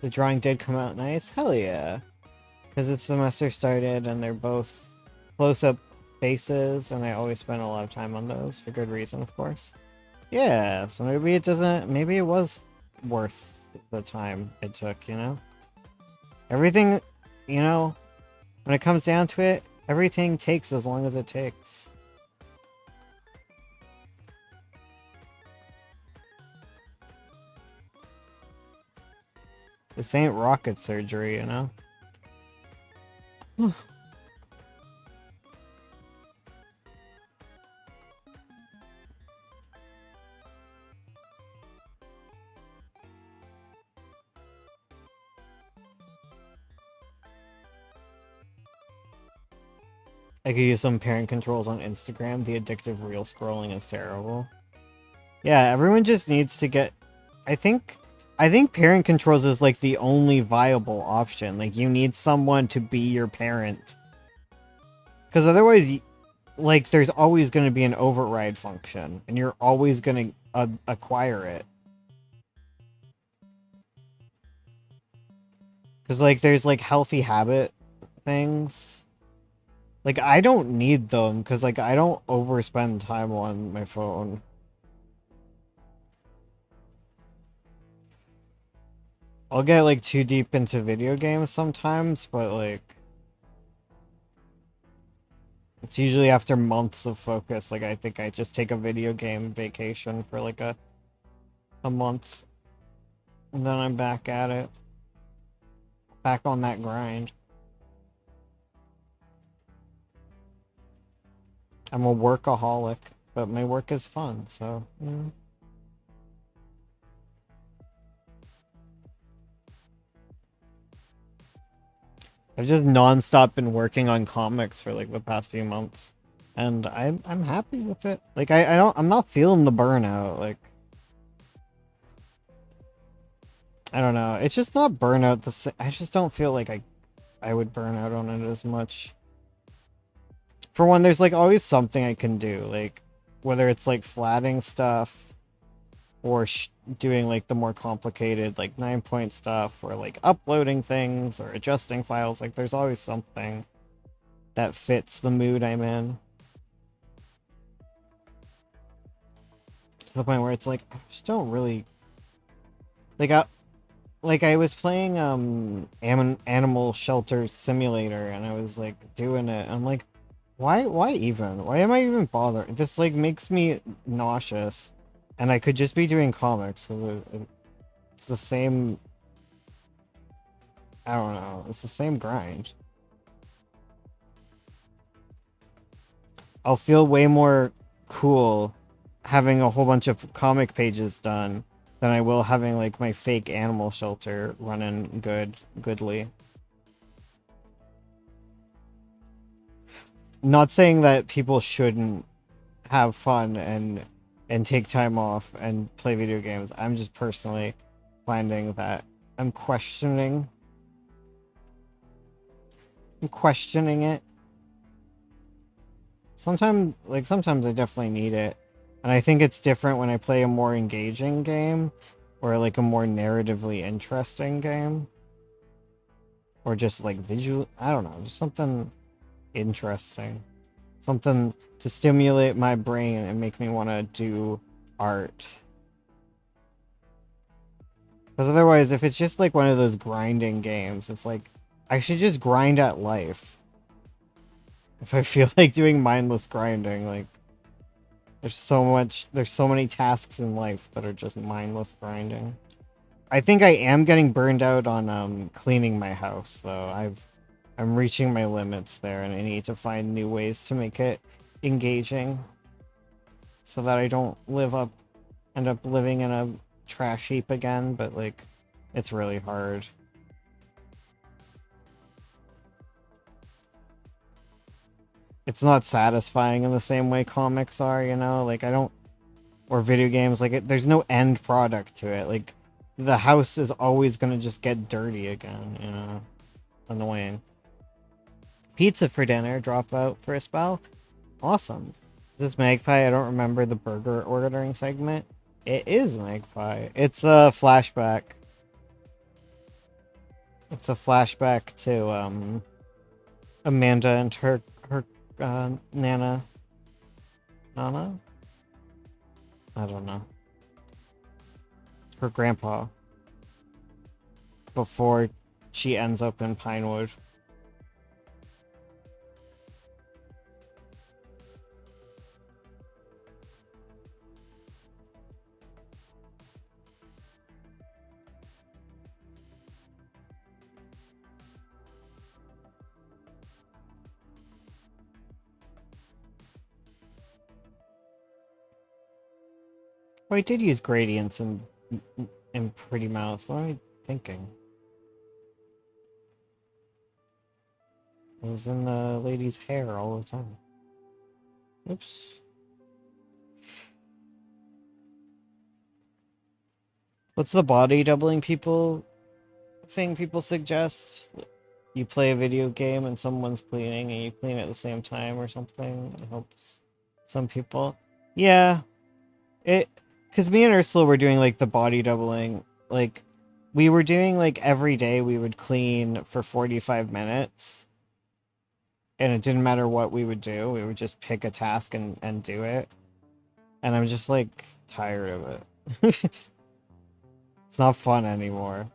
The drawing did come out nice. Hell yeah. Because the semester started and they're both close-up faces, and I always spend a lot of time on those for good reason, of course. Yeah, so maybe it was worth the time it took, you know? Everything, you know, when it comes down to it, everything takes as long as it takes. This ain't rocket surgery, you know? I could use some parent controls on Instagram. The addictive reel scrolling is terrible. Yeah, everyone just needs to get... I think parent controls is like the only viable option. Like, you need someone to be your parent. Because otherwise, like, there's always going to be an override function, and you're always going to acquire it. Because, like, there's, like, healthy habit things. Like, I don't need them, because, like, I don't overspend time on my phone. I'll get, like, too deep into video games sometimes, but, like... It's usually after months of focus. Like, I think I just take a video game vacation for, like, a month. And then I'm back at it. Back on that grind. I'm a workaholic, but my work is fun, so... Yeah. I've just non-stop been working on comics for like the past few months, and I'm happy with it. Like I'm not feeling the burnout. Like, I don't know. It's just not burnout. I just don't feel like I would burn out on it as much. For one, there's like always something I can do, like whether it's like flatting stuff or doing like the more complicated like 9-point stuff, or like uploading things or adjusting files. Like, there's always something that fits the mood I'm in, to the point where it's like I just don't really like I was playing Animal Shelter Simulator, and I was like doing it. I'm like, why am I even bothered? This like makes me nauseous, and I could just be doing comics, because it's the same. I don't know. It's the same grind. I'll feel way more cool having a whole bunch of comic pages done than I will having like my fake Animal Shelter running goodly. Not saying that people shouldn't have fun and take time off and play video games. I'm just personally finding that I'm questioning it. Sometimes I definitely need it. And I think it's different when I play a more engaging game or like a more narratively interesting game. Or just like visual, I don't know, just something interesting. Something to stimulate my brain and make me want to do art. Because otherwise, if it's just like one of those grinding games, it's like, I should just grind at life. If I feel like doing mindless grinding, like, there's so many tasks in life that are just mindless grinding. I think I am getting burned out on cleaning my house, though. I'm reaching my limits there, and I need to find new ways to make it engaging so that I don't end up living in a trash heap again, but like, it's really hard. It's not satisfying in the same way comics are, you know? Like, I don't... Or video games, like, there's no end product to it. Like, the house is always gonna just get dirty again, you know? Annoying. Pizza for dinner, drop out for a spell. Awesome. Is this Magpie? I don't remember the burger ordering segment. It is Magpie. It's a flashback. It's a flashback to, Amanda and her Nana. Nana? I don't know. Her grandpa. Before she ends up in Pinewood. Oh, I did use gradients in Pretty Mouth. What am I thinking? It was in the lady's hair all the time. Oops. What's the body doubling thing people suggest? You play a video game and someone's cleaning and you clean at the same time or something. It helps some people. Yeah. Because me and Ursula were doing like the body doubling. Like, we were doing like every day we would clean for 45 minutes. And it didn't matter what we would do. We would just pick a task and do it. And I'm just like tired of it. It's not fun anymore.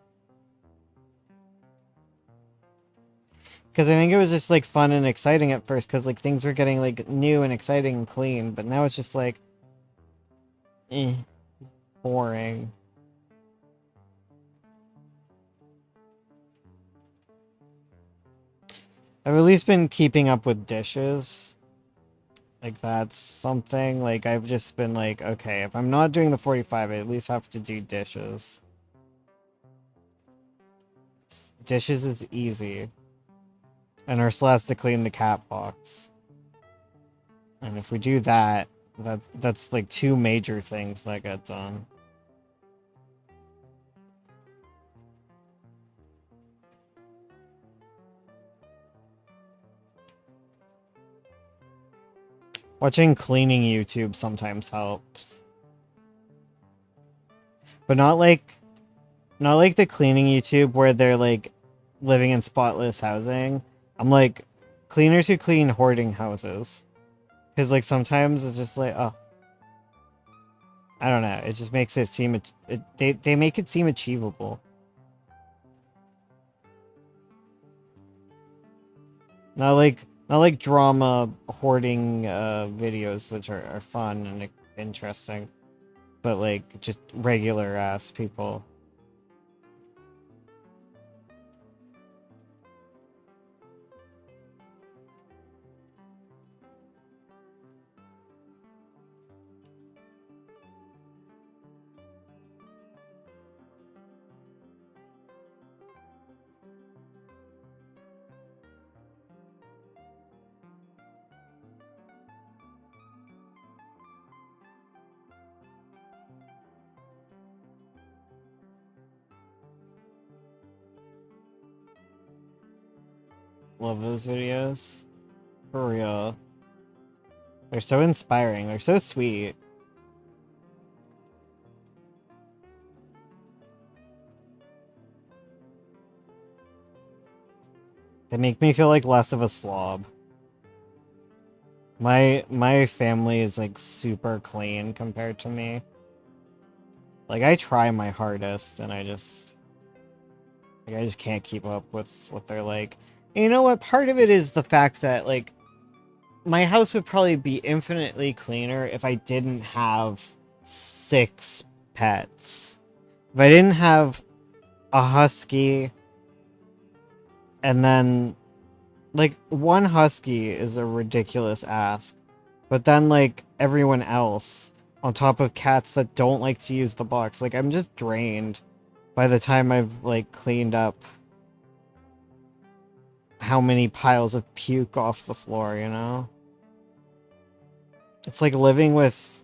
Because I think it was just like fun and exciting at first because like things were getting like new and exciting and clean. But now it's just like, boring. I've at least been keeping up with dishes. Like, that's something. Like, I've just been like, okay, if I'm not doing the 45, I at least have to do dishes. Dishes is easy. And Ursula has to clean the cat box. And if we do that, that's like two major things that get done. Watching cleaning YouTube sometimes helps. But not like the cleaning YouTube where they're like living in spotless housing. I'm like cleaners who clean hoarding houses. Because like sometimes it's just like, oh, I don't know. It just makes it seem they make it seem achievable. Not like drama hoarding videos, which are fun and interesting, but like just regular ass people. Love those videos. For real. They're so inspiring. They're so sweet. They make me feel like less of a slob. My family is like super clean compared to me. Like I try my hardest and I just can't keep up with what they're like. And you know what? Part of it is the fact that like my house would probably be infinitely cleaner if I didn't have 6 pets. If I didn't have a husky and then like one husky is a ridiculous ask. But then like everyone else on top of cats that don't like to use the box, like I'm just drained by the time I've like cleaned up how many piles of puke off the floor, you know? It's like living with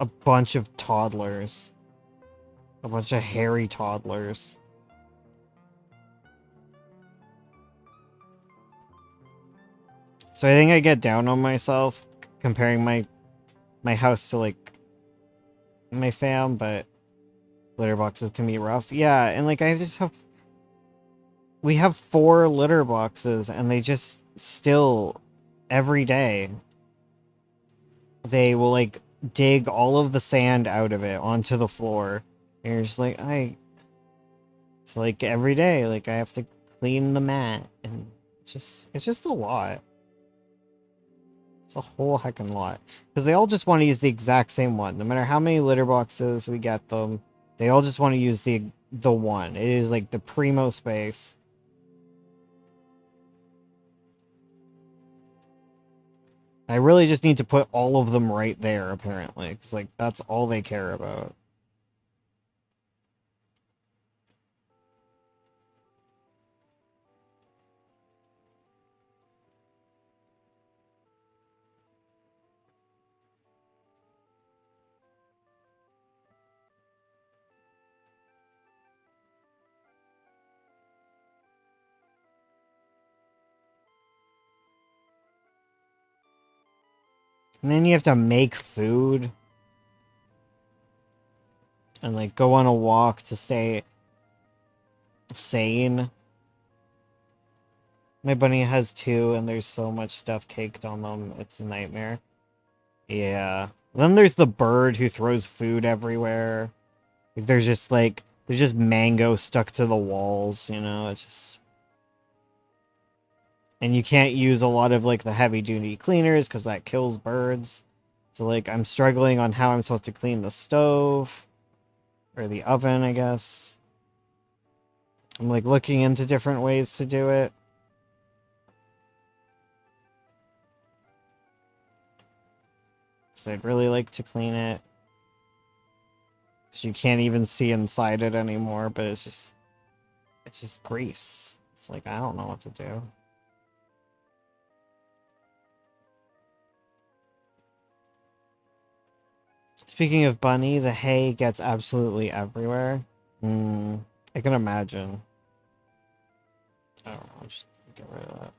a bunch of toddlers. A bunch of hairy toddlers. So I think I get down on myself comparing my house to like my fam, but litter boxes can be rough. Yeah, and like I just have we have 4 litter boxes and they just still every day they will like dig all of the sand out of it onto the floor. And you're just like, it's like every day, like I have to clean the mat and it's just a lot. It's a whole heckin' lot. Because they all just want to use the exact same one. No matter how many litter boxes we get them, they all just want to use the one. It is like the primo space. I really just need to put all of them right there, apparently. Because, like, that's all they care about. And then you have to make food. And, like, go on a walk to stay sane. My bunny has 2, and there's so much stuff caked on them. It's a nightmare. Yeah. Then there's the bird who throws food everywhere. Like, there's just mango stuck to the walls, you know? It's just... And you can't use a lot of, like, the heavy-duty cleaners, because that kills birds. So, like, I'm struggling on how I'm supposed to clean the stove. Or the oven, I guess. I'm, like, looking into different ways to do it. So I'd really like to clean it. Because you can't even see inside it anymore, but it's just grease. It's like, I don't know what to do. Speaking of bunny, the hay gets absolutely everywhere. I can imagine. I don't know, just get rid of that.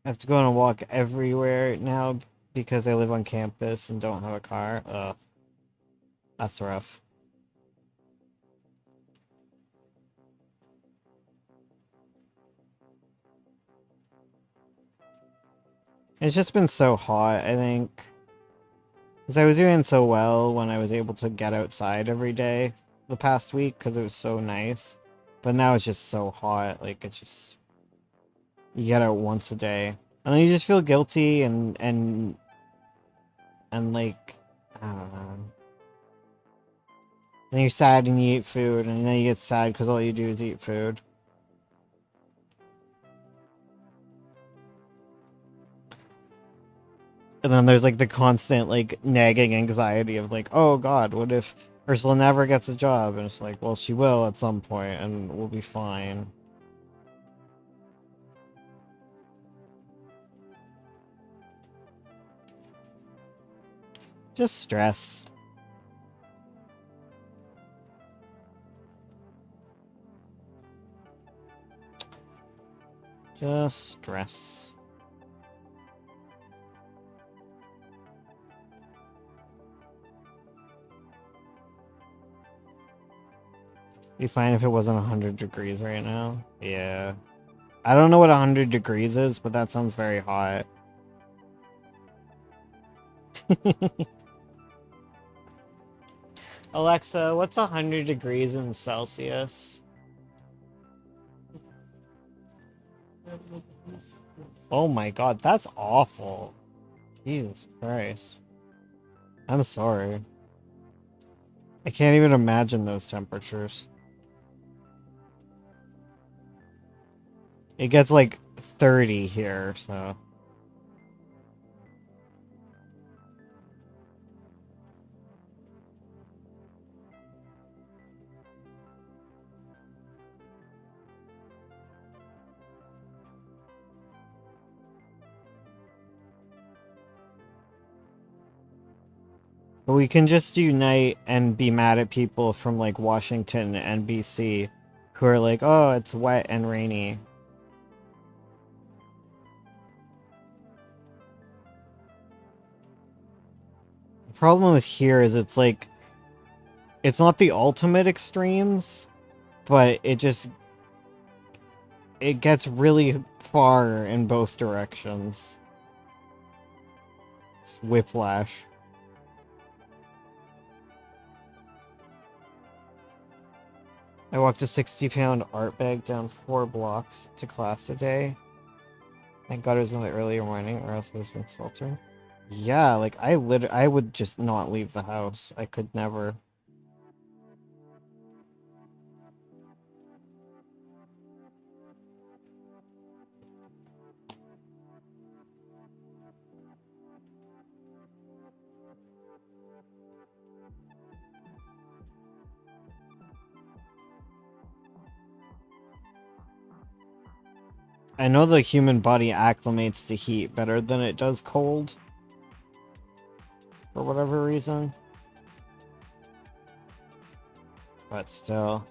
I have to go on a walk everywhere now because I live on campus and don't have a car. Ugh. That's rough. It's just been so hot, I think. Because I was doing so well when I was able to get outside every day the past week because it was so nice. But now it's just so hot. Like, it's just... You get out once a day. And then you just feel guilty and like... I don't know. Then you're sad and you eat food, and then you get sad because all you do is eat food. And then there's like the constant like nagging anxiety of like, oh god, what if Ursula never gets a job? And it's like, well, she will at some point, and we'll be fine. Just stress. Just stress. Be fine if it wasn't 100 degrees right now. Yeah. I don't know what 100 degrees is, but that sounds very hot. Alexa, what's 100 degrees in Celsius? Oh my god, that's awful. Jesus Christ. I'm sorry. I can't even imagine those temperatures. It gets like 30 here, so... But we can just unite and be mad at people from like Washington and NBC who are like, oh, it's wet and rainy. The problem with here is it's like, it's not the ultimate extremes, but it gets really far in both directions. It's whiplash. I walked a 60-pound art bag down 4 blocks to class today. Thank God it was in the earlier morning, or else I was been sweltering. Yeah, like I would just not leave the house. I could never. I know the human body acclimates to heat better than it does cold. For whatever reason. But still.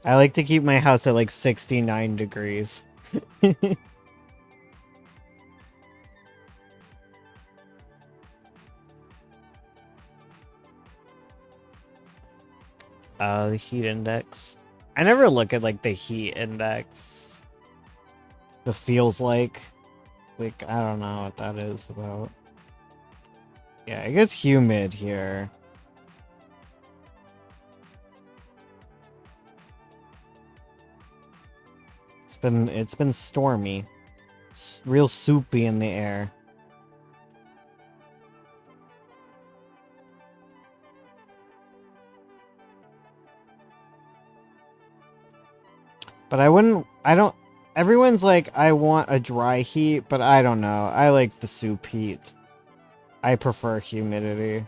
I like to keep my house at like 69 degrees. The heat index. I never look at like the heat index. The feels like I don't know what that is about. Yeah, it gets humid here. It's been stormy. It's real soupy in the air. But everyone's like, I want a dry heat, but I don't know. I like the soup heat. I prefer humidity.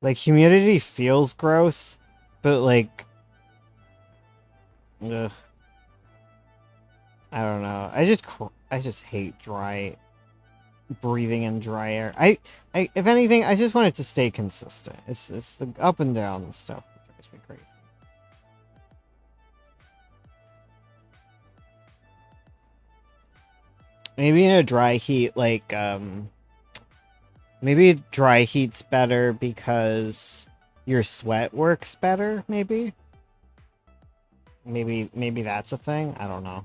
Like, humidity feels gross, but like... Ugh. I don't know. I just hate breathing in dry air. If anything, I just want it to stay consistent. It's the up and down stuff that drives me crazy. Maybe in a dry heat, like, maybe dry heat's better because your sweat works better, maybe? Maybe that's a thing? I don't know.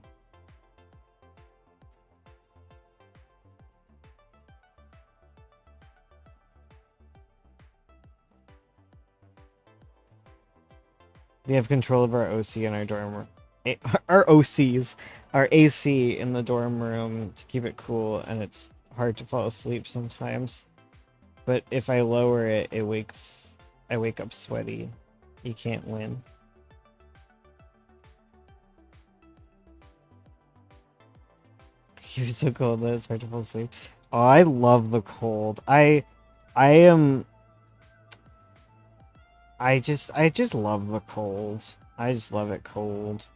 We have control of our OC in our dorm room. Our OCs. Our AC in the dorm room to keep it cool, and it's hard to fall asleep sometimes. But if I lower it, I wake up sweaty. You can't win. You're so cold that it's hard to fall asleep. Oh, I love the cold. I am. I just love the cold. I just love it cold.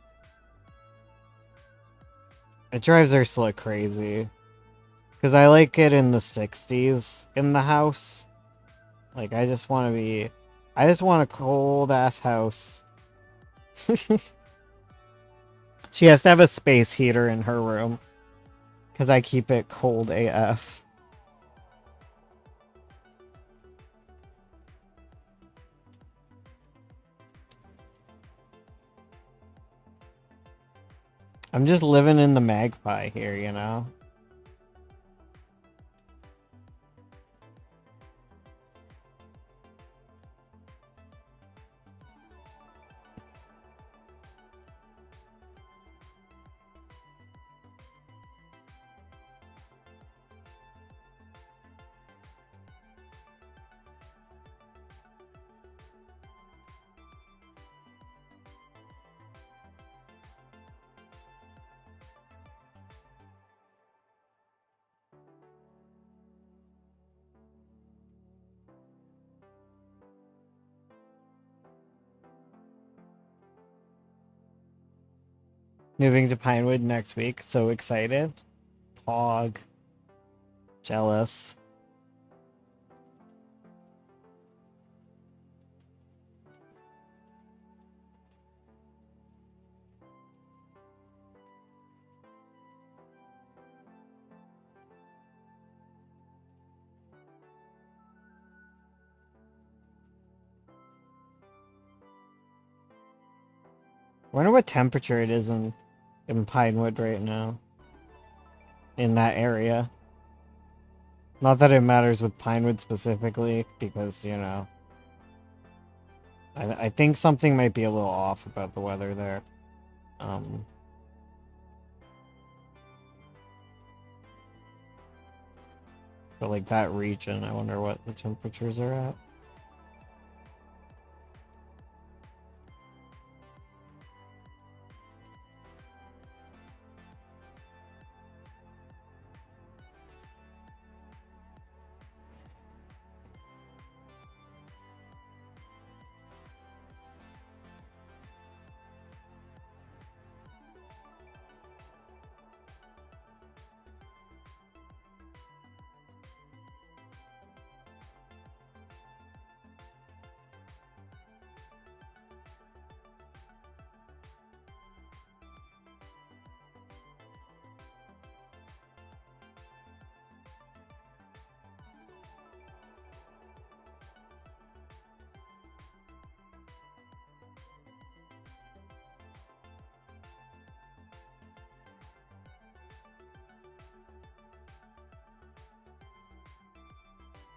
It drives Ursula crazy. Because I like it in the 60s in the house. Like, I just want a cold-ass house. She has to have a space heater in her room. Because I keep it cold AF. I'm just living in the magpie here, you know? Moving to Pinewood next week. So excited. Pog. Jealous. I wonder what temperature it is in Pinewood right now. In that area. Not that it matters with Pinewood specifically, because, you know... I think something might be a little off about the weather there. But like that region, I wonder what the temperatures are at.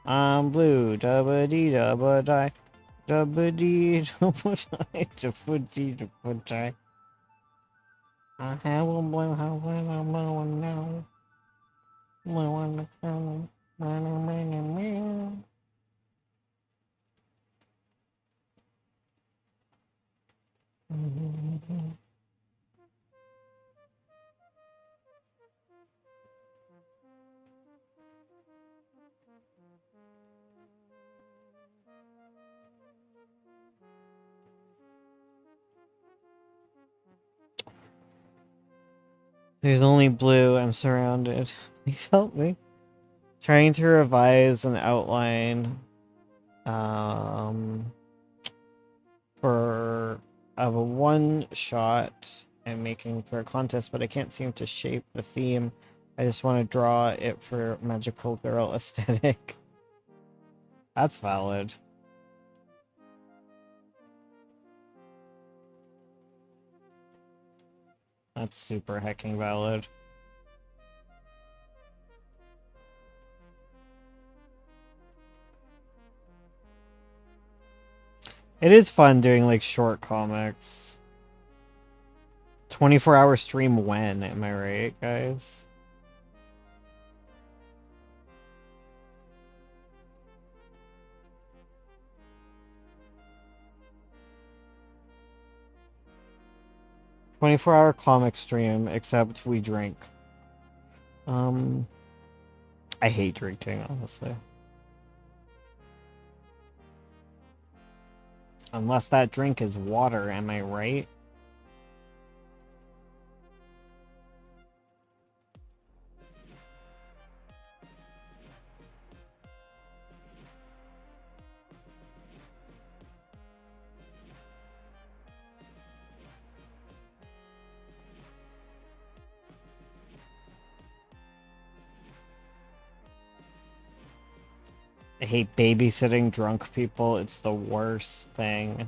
I'm blue, dubba dee dubba die, dubba dee dubba die, dubba dee dubba die. I have a blue house and I'm blowing now. Blue on the phone, There's only blue, I'm surrounded. Please help me. Trying to revise an outline for of a one shot I'm making for a contest, but I can't seem to shape the theme. I just want to draw it for magical girl aesthetic. That's valid. That's super hecking valid. It is fun doing like short comics. 24-hour stream when, am I right, guys? 24-hour comic stream, except we drink. I hate drinking, honestly. Unless that drink is water, am I right? I hate babysitting drunk people. It's the worst thing.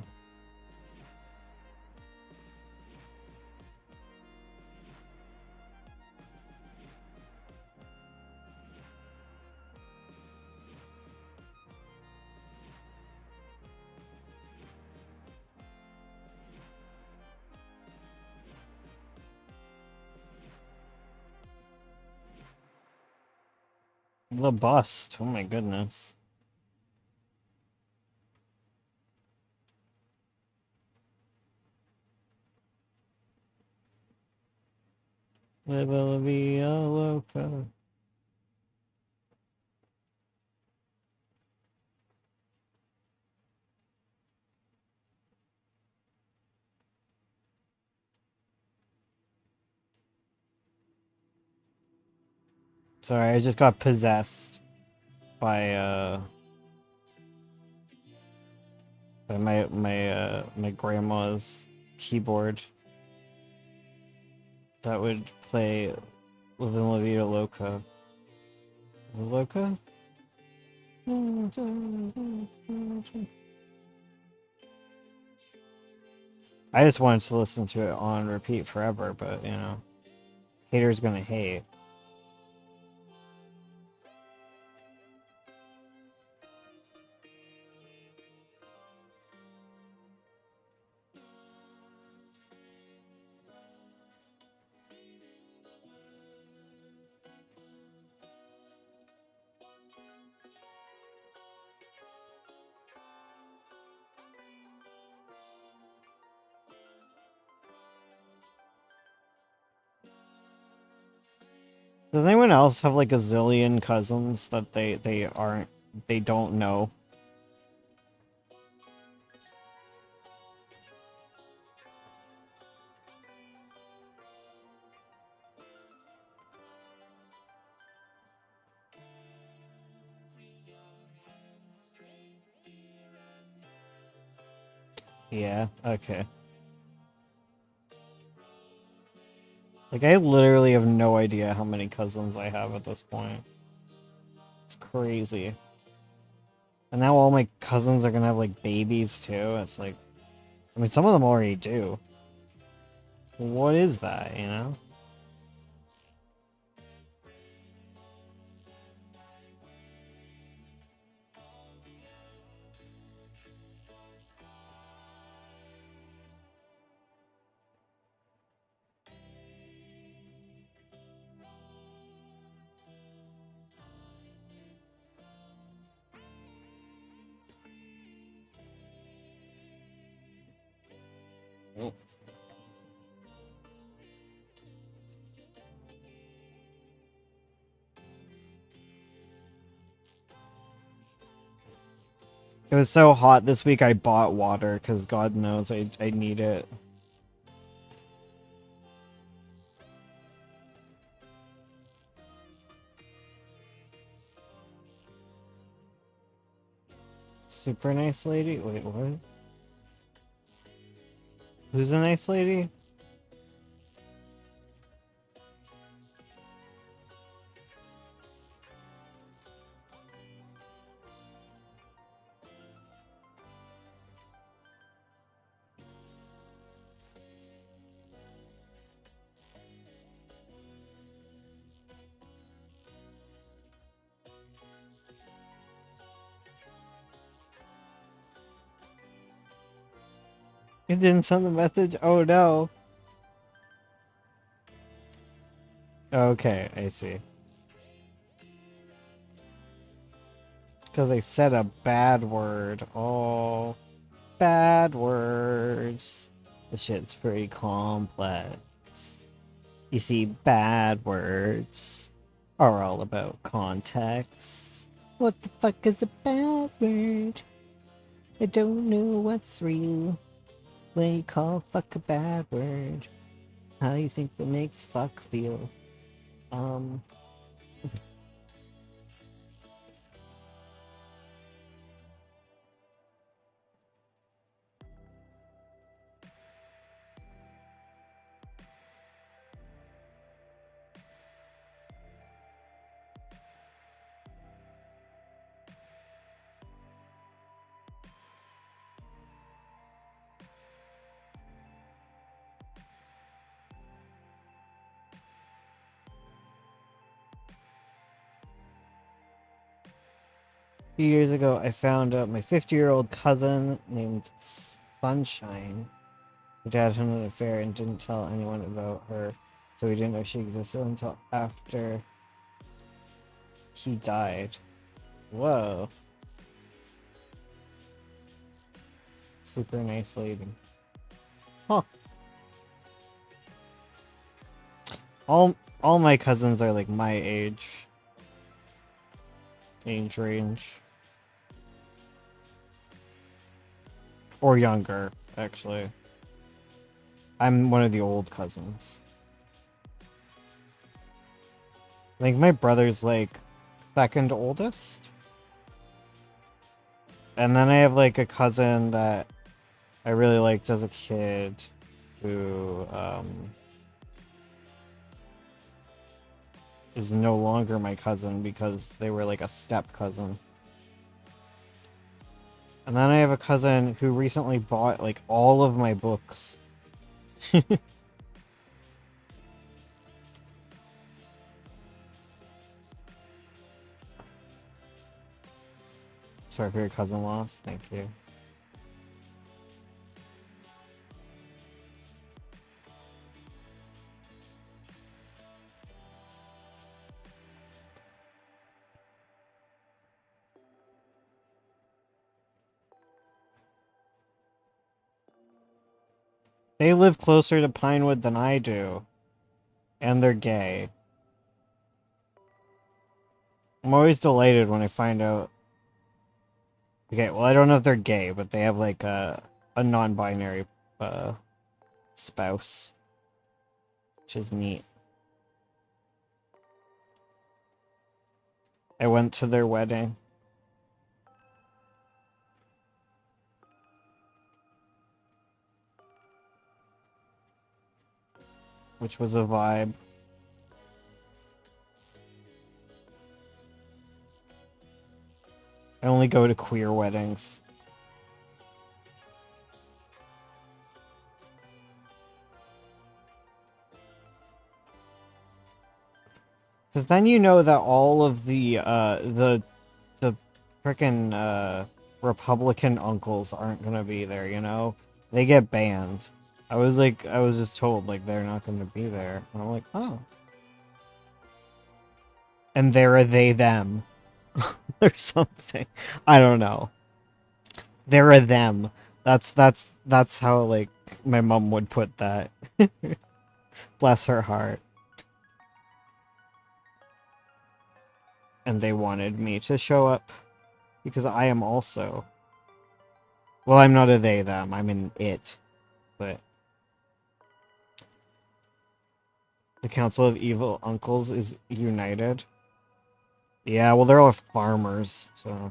The bust. Oh my goodness. Live a via loca. Sorry, I just got possessed by my grandma's keyboard that would play Livin' La Vida Loca. Loca? I just wanted to listen to it on repeat forever, but you know, haters gonna hate. Does anyone else have like a zillion cousins that they don't know? Yeah, okay. Like, I literally have no idea how many cousins I have at this point. It's crazy. And now all my cousins are gonna have, like, babies, too. It's like... I mean, some of them already do. What is that, you know? It was so hot this week I bought water, because God knows I need it. Super nice lady? Wait, what? Who's a nice lady? It didn't send the message? Oh no. Okay, I see. Because they said a bad word. Oh, bad words. The shit's pretty complex. You see, bad words are all about context. What the fuck is a bad word? I don't know what's real when you call fuck a bad word. How you think that makes fuck feel? A few years ago, I found out my 50-year-old cousin named Sunshine. Her dad had an affair and didn't tell anyone about her, so we didn't know she existed until after he died. Whoa. Super nice lady. Huh. All my cousins are like my age range. Or younger, actually. I'm one of the old cousins. I think my brother's like second oldest. And then I have like a cousin that I really liked as a kid who is no longer my cousin because they were like a step cousin. And then I have a cousin who recently bought like all of my books. Sorry for your cousin loss. Thank you. They live closer to Pinewood than I do. And they're gay. I'm always delighted when I find out. Okay, well, I don't know if they're gay, but they have like a non-binary spouse, which is neat. I went to their wedding. Which was a vibe. I only go to queer weddings. Because then you know that all of the frickin' Republican uncles aren't gonna be there, you know? They get banned. I was just told, like, they're not gonna be there. And I'm like, oh. And there are they, them. Or something. I don't know. There are them. That's how, like, my mom would put that. Bless her heart. And they wanted me to show up. Because I am also... Well, I'm not a they, them. I'm an it. But... The Council of Evil Uncles is united. Yeah, well, they're all farmers, so...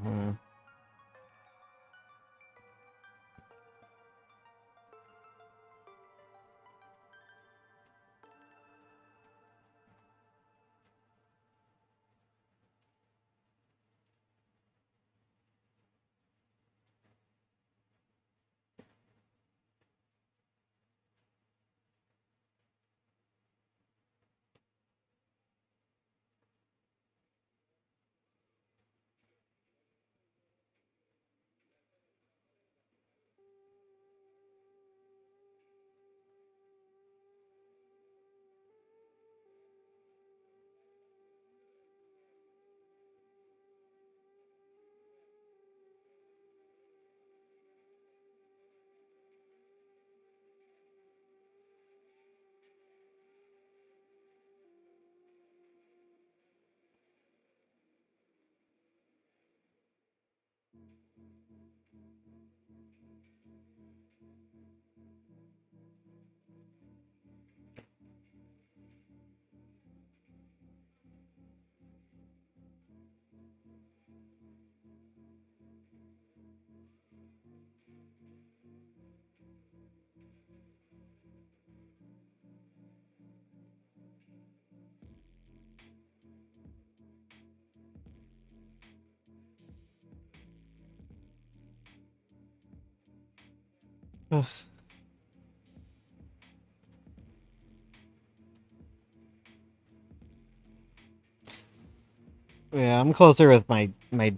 Yeah, I'm closer with my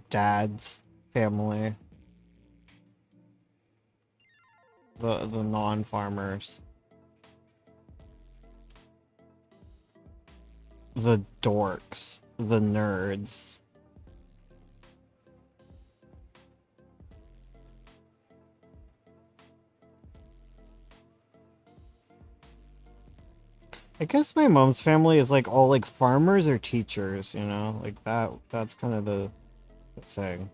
dad's family, the non-farmers, the dorks, the nerds. I guess my mom's family is like all like farmers or teachers, you know? Like that's kind of the thing.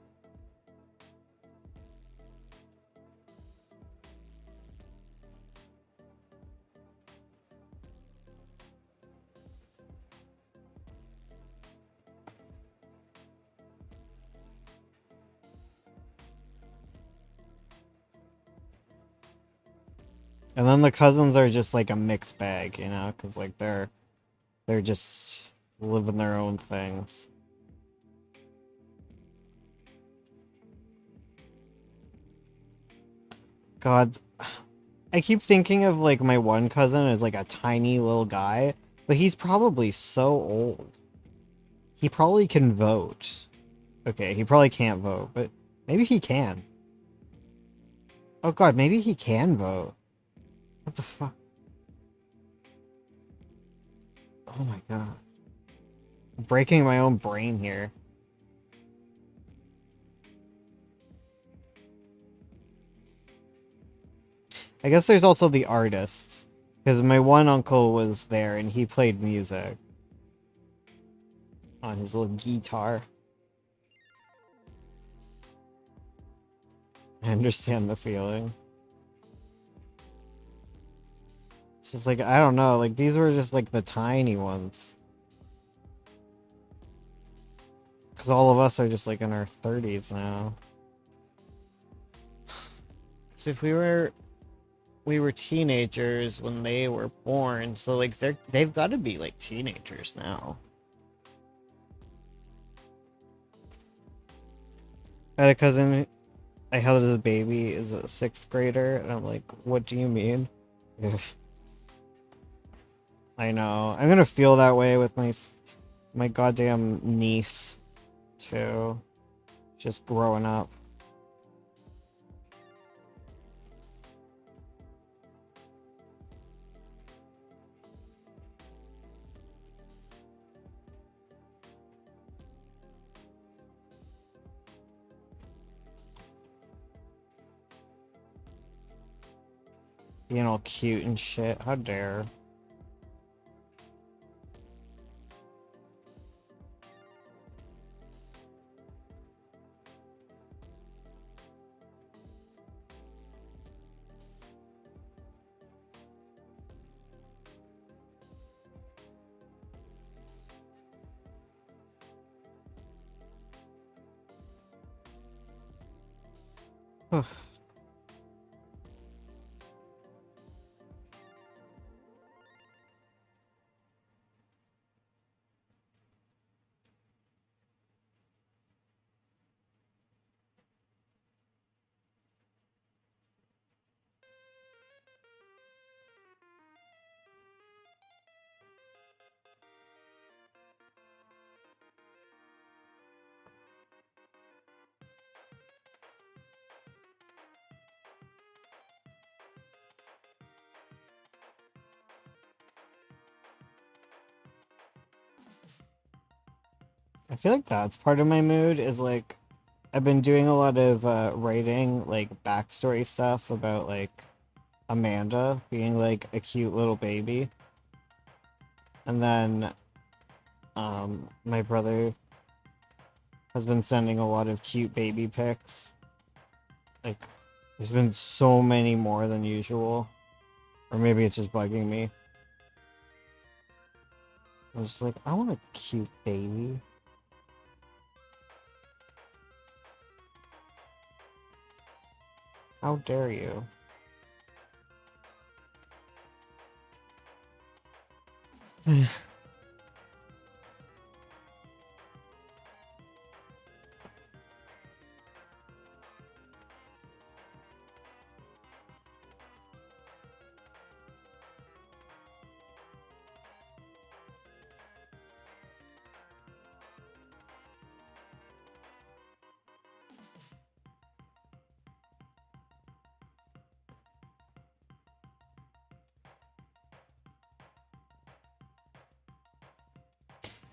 And then the cousins are just like a mixed bag, you know, because like they're just living their own things. God, I keep thinking of like my one cousin as like a tiny little guy, but he's probably so old. He probably can vote. Okay, he probably can't vote, but maybe he can. Oh God, maybe he can vote. What the fuck? Oh my God. I'm breaking my own brain here. I guess there's also the artists. Because my one uncle was there and he played music on his little guitar. I understand the feeling. It's just like, I don't know, like these were just like the tiny ones. Because all of us are just like in our 30s now. So if we were teenagers when they were born, so like they've got to be like teenagers now. I had a cousin I held as a baby is a sixth grader, and I'm like, what do you mean? I know. I'm gonna feel that way with my goddamn niece, too. Just growing up. Being all cute and shit. How dare. I feel like that's part of my mood is like I've been doing a lot of writing like backstory stuff about like Amanda being like a cute little baby. And then my brother has been sending a lot of cute baby pics. Like, there's been so many more than usual. Or maybe it's just bugging me. I was just like, I want a cute baby. How dare you?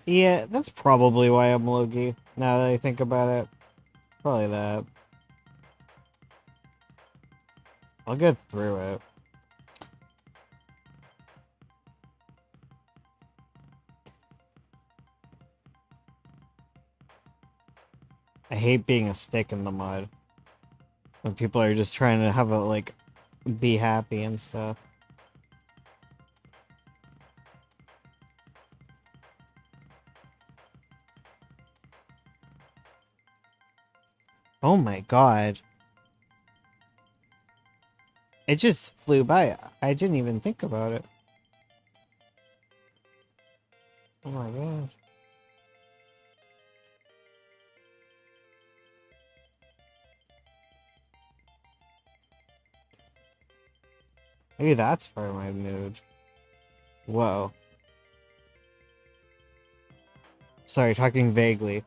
Yeah, that's probably why I'm Loki. Now that I think about it. Probably that. I'll get through it. I hate being a stick in the mud. When people are just trying to have a, like, be happy and stuff. Oh my god. It just flew by. I didn't even think about it. Oh my god. Maybe that's part of my mood. Whoa. Sorry, talking vaguely.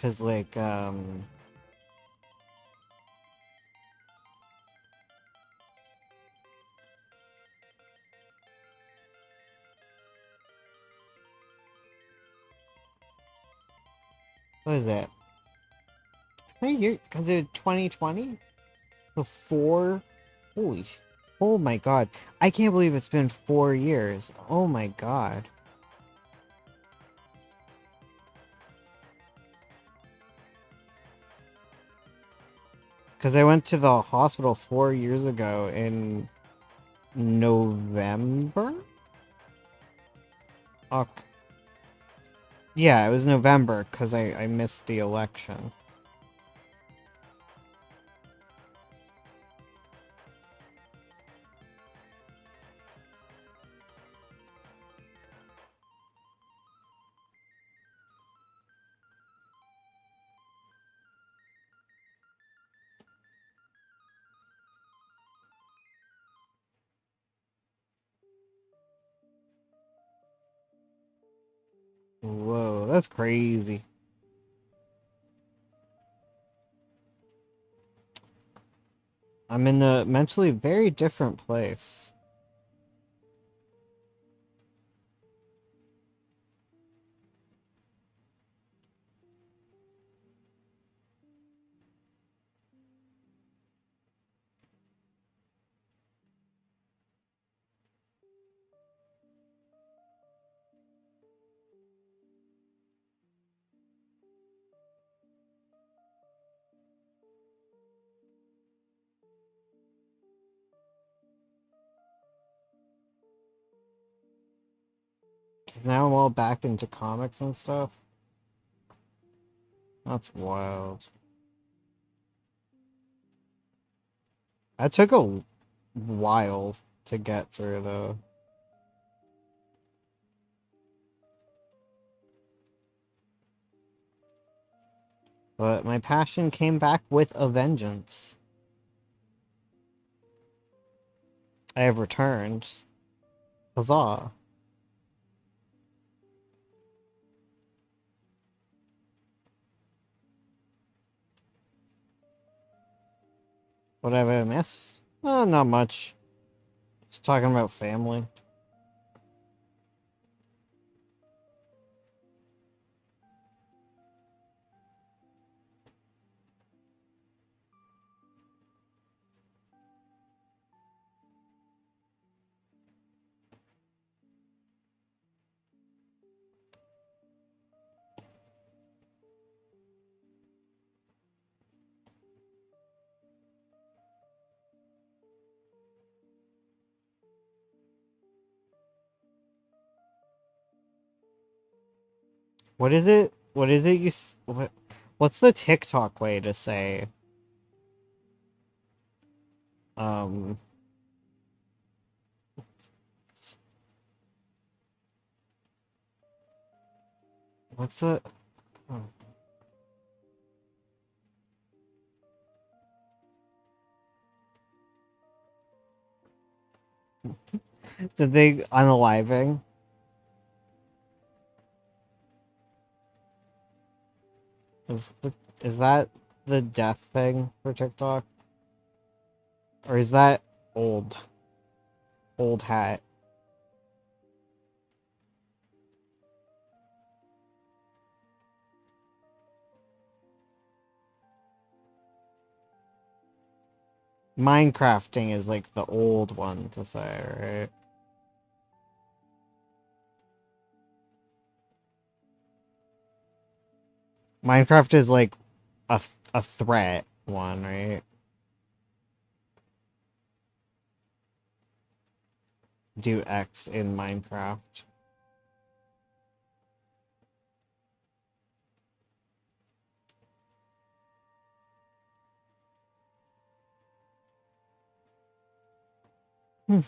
Cause like, what is that? Hey, you're, cause it's 2020? Before? Holy, oh my god. I can't believe it's been 4 years. Oh my god. Cause I went to the hospital 4 years ago in November? Ok. Yeah, it was November, cause I missed the election. Whoa, that's crazy. I'm in a mentally very different place. Now I'm all back into comics and stuff. That's wild. That took a while to get through, though. But my passion came back with a vengeance. I have returned. Huzzah. What have I missed? Not much. Just talking about family. What is it? What is it what's the TikTok way to say um what's the oh. Did they unaliving? Is the is that the death thing for TikTok? Or is that old old hat? Minecrafting is like the old one to say, right? Minecraft is like a threat one, right? Do X in Minecraft. Hmm.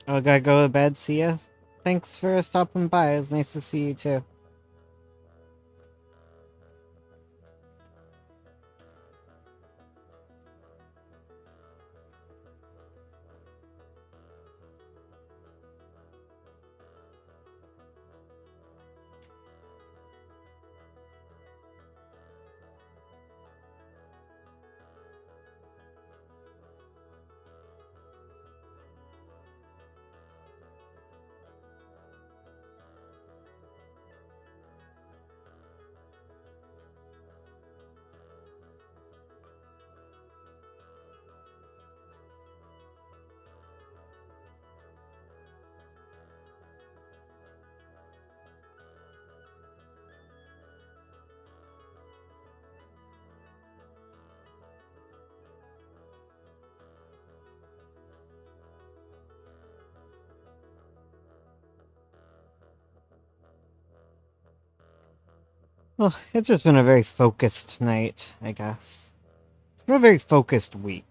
Oh, I gotta go to bed. See ya. Thanks for stopping by. It's nice to see you too. Well, it's just been a very focused night, I guess. It's been a very focused week.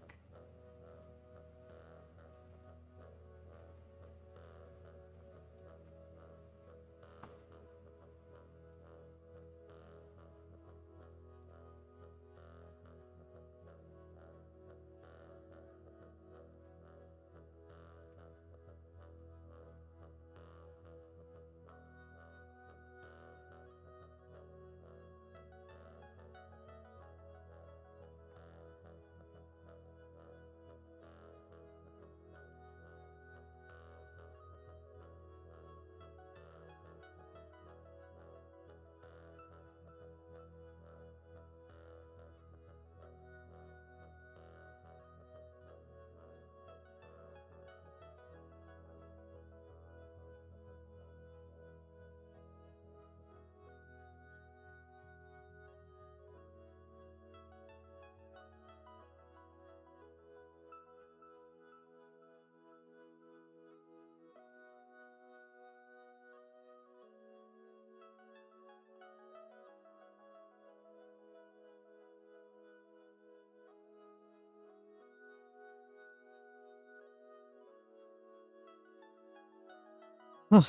If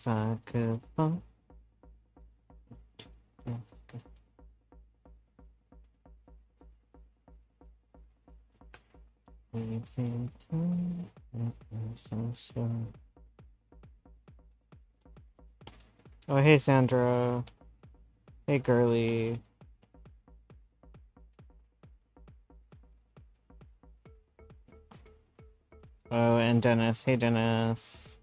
I could fall. Oh, hey, Sandra. Hey, girly. Oh, and Dennis. Hey, Dennis.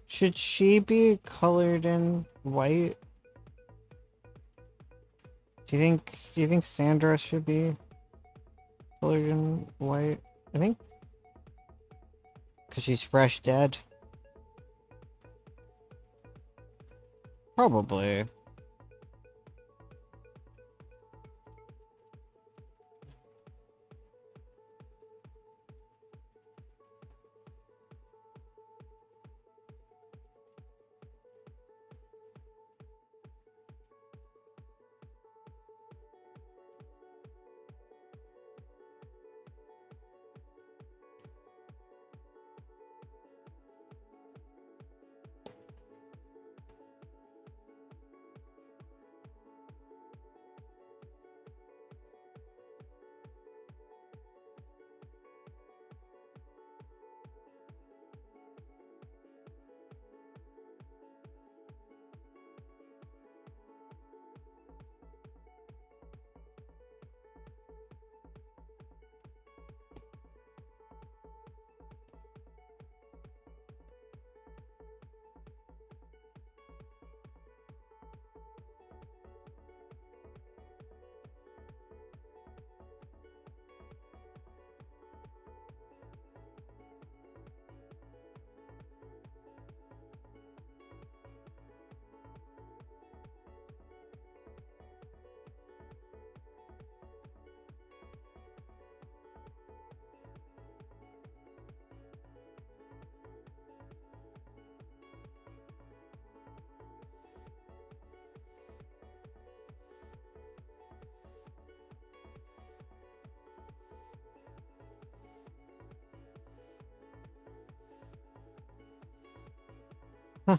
Should she be colored in white? Do you think Sandra should be colored in white? I think because she's fresh dead. Probably. Huh.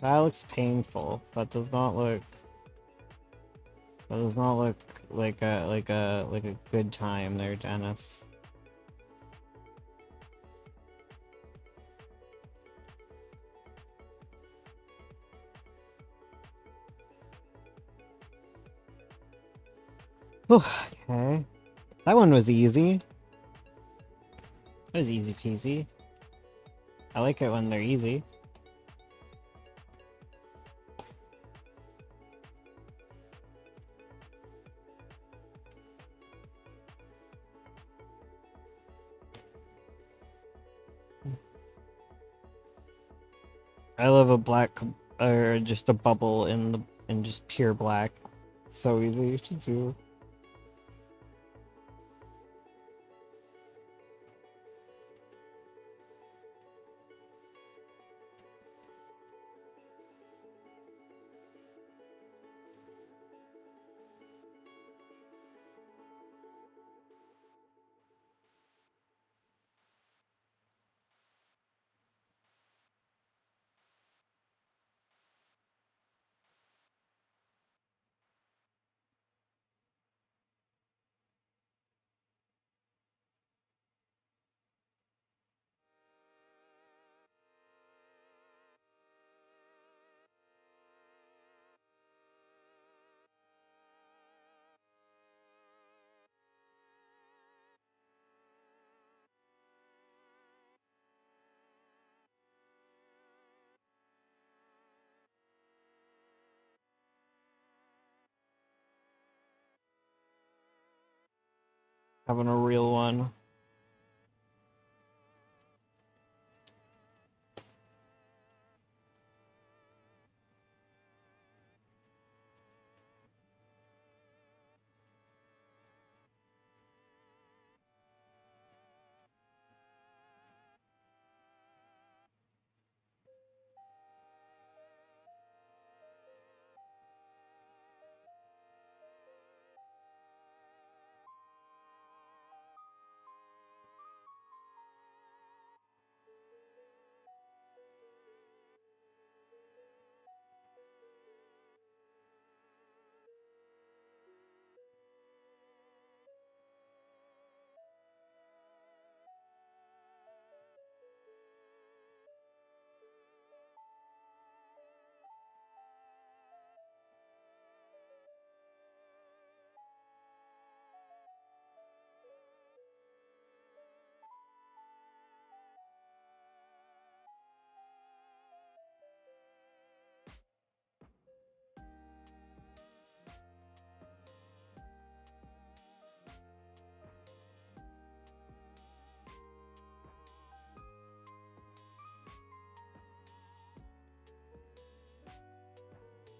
That looks painful. That does not look. That does not look like a good time there, Dennis. Okay. That one was easy. That was easy peasy. I like it when they're easy. I love a black or just a bubble in just pure black. So easy to do. having a real one.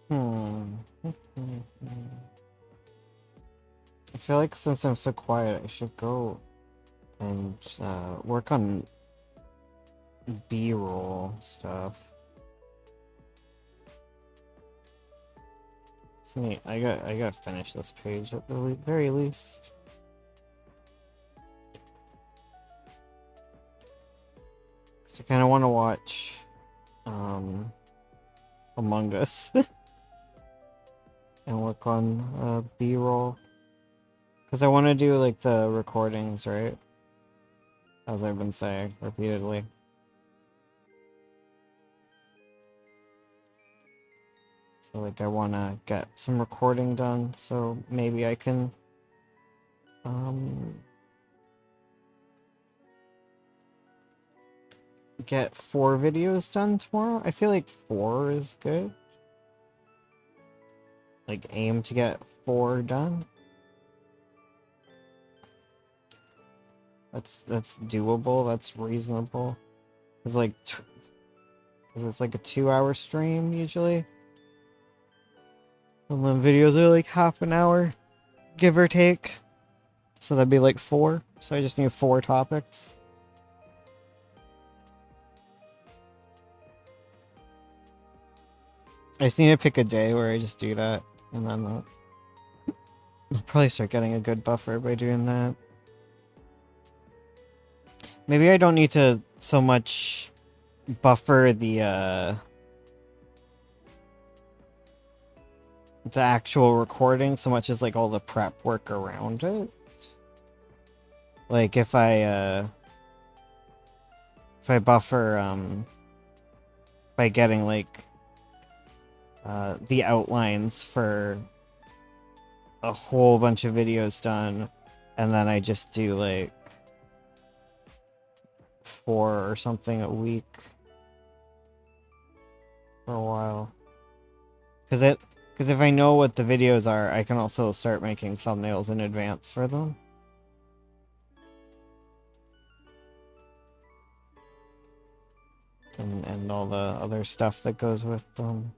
Hmm. I feel like since I'm so quiet, I should go and work on B-roll stuff. See, I gotta finish this page at the very least. Cause I kind of want to watch Among Us and work on B-roll. Cause I want to do like the recordings, right? As I've been saying repeatedly. So like I want to get some recording done, so maybe I can get 4 videos done tomorrow. I feel like 4 is good. Like aim to get 4 done. That's doable. That's reasonable. It's like it's like a 2-hour stream usually. And then videos are like half an hour, give or take. So that'd be like 4. So I just need 4 topics. I just need to pick a day where I just do that, and then I'll probably start getting a good buffer by doing that. Maybe I don't need to so much buffer the actual recording so much as like all the prep work around it. Like if I buffer by getting like the outlines for a whole bunch of videos done, and then I just do like 4 or something a week for a while. Because if I know what the videos are, I can also start making thumbnails in advance for them. And all the other stuff that goes with them.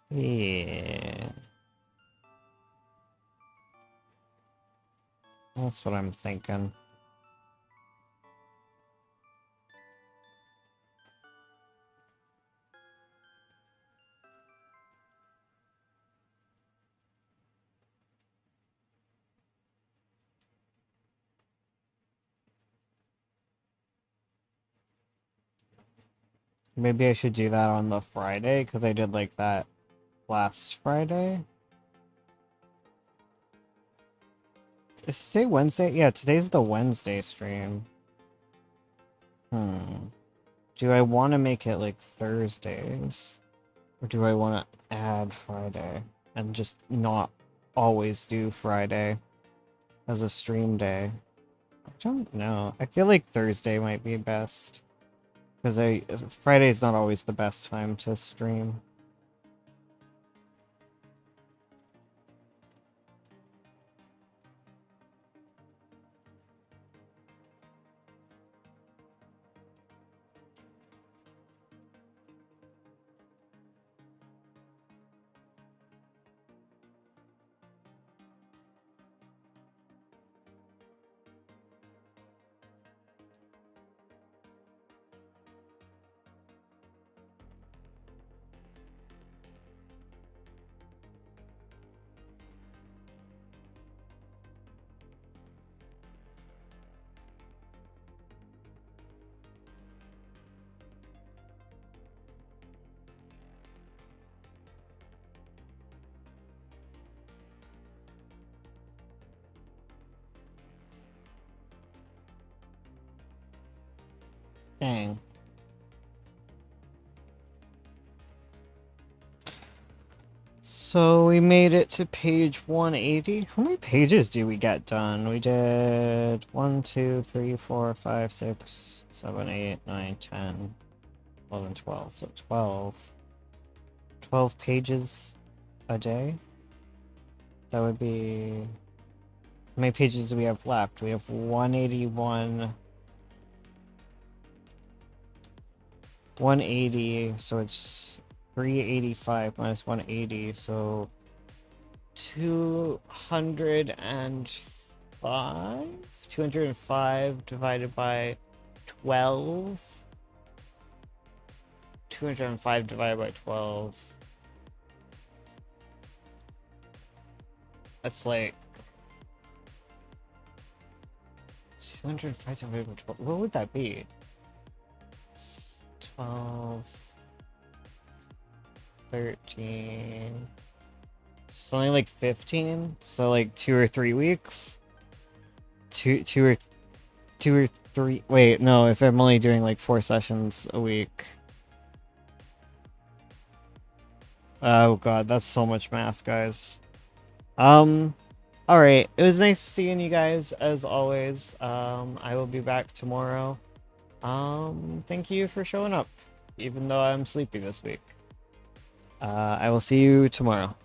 Yeah. That's what I'm thinking. Maybe I should do that on the Friday, because I did like that last Friday. Is today Wednesday? Yeah, today's the Wednesday stream. Do I want to make it like Thursdays? Or do I want to add Friday? And just not always do Friday as a stream day? I don't know. I feel like Thursday might be best. because Friday's not always the best time to stream. Dang. So we made it to page 180. How many pages do we get done? We did 1, 2, 3, 4, 5, 6, 7, 8, 9, 10, 11, 12. So 12 pages a day. That would be... How many pages do we have left? We have 181... 180, so it's 385 minus 180, so 205? 205 divided by 12. 205 divided by 12. That's like 205 divided by 12. What would that be? 12, 13, something like 15. So like 2 or 3 weeks. Two or 3. Wait, no. If I'm only doing like 4 sessions a week. Oh god, that's so much math, guys. All right. It was nice seeing you guys as always. I will be back tomorrow. Thank you for showing up, even though I'm sleepy this week. I will see you tomorrow.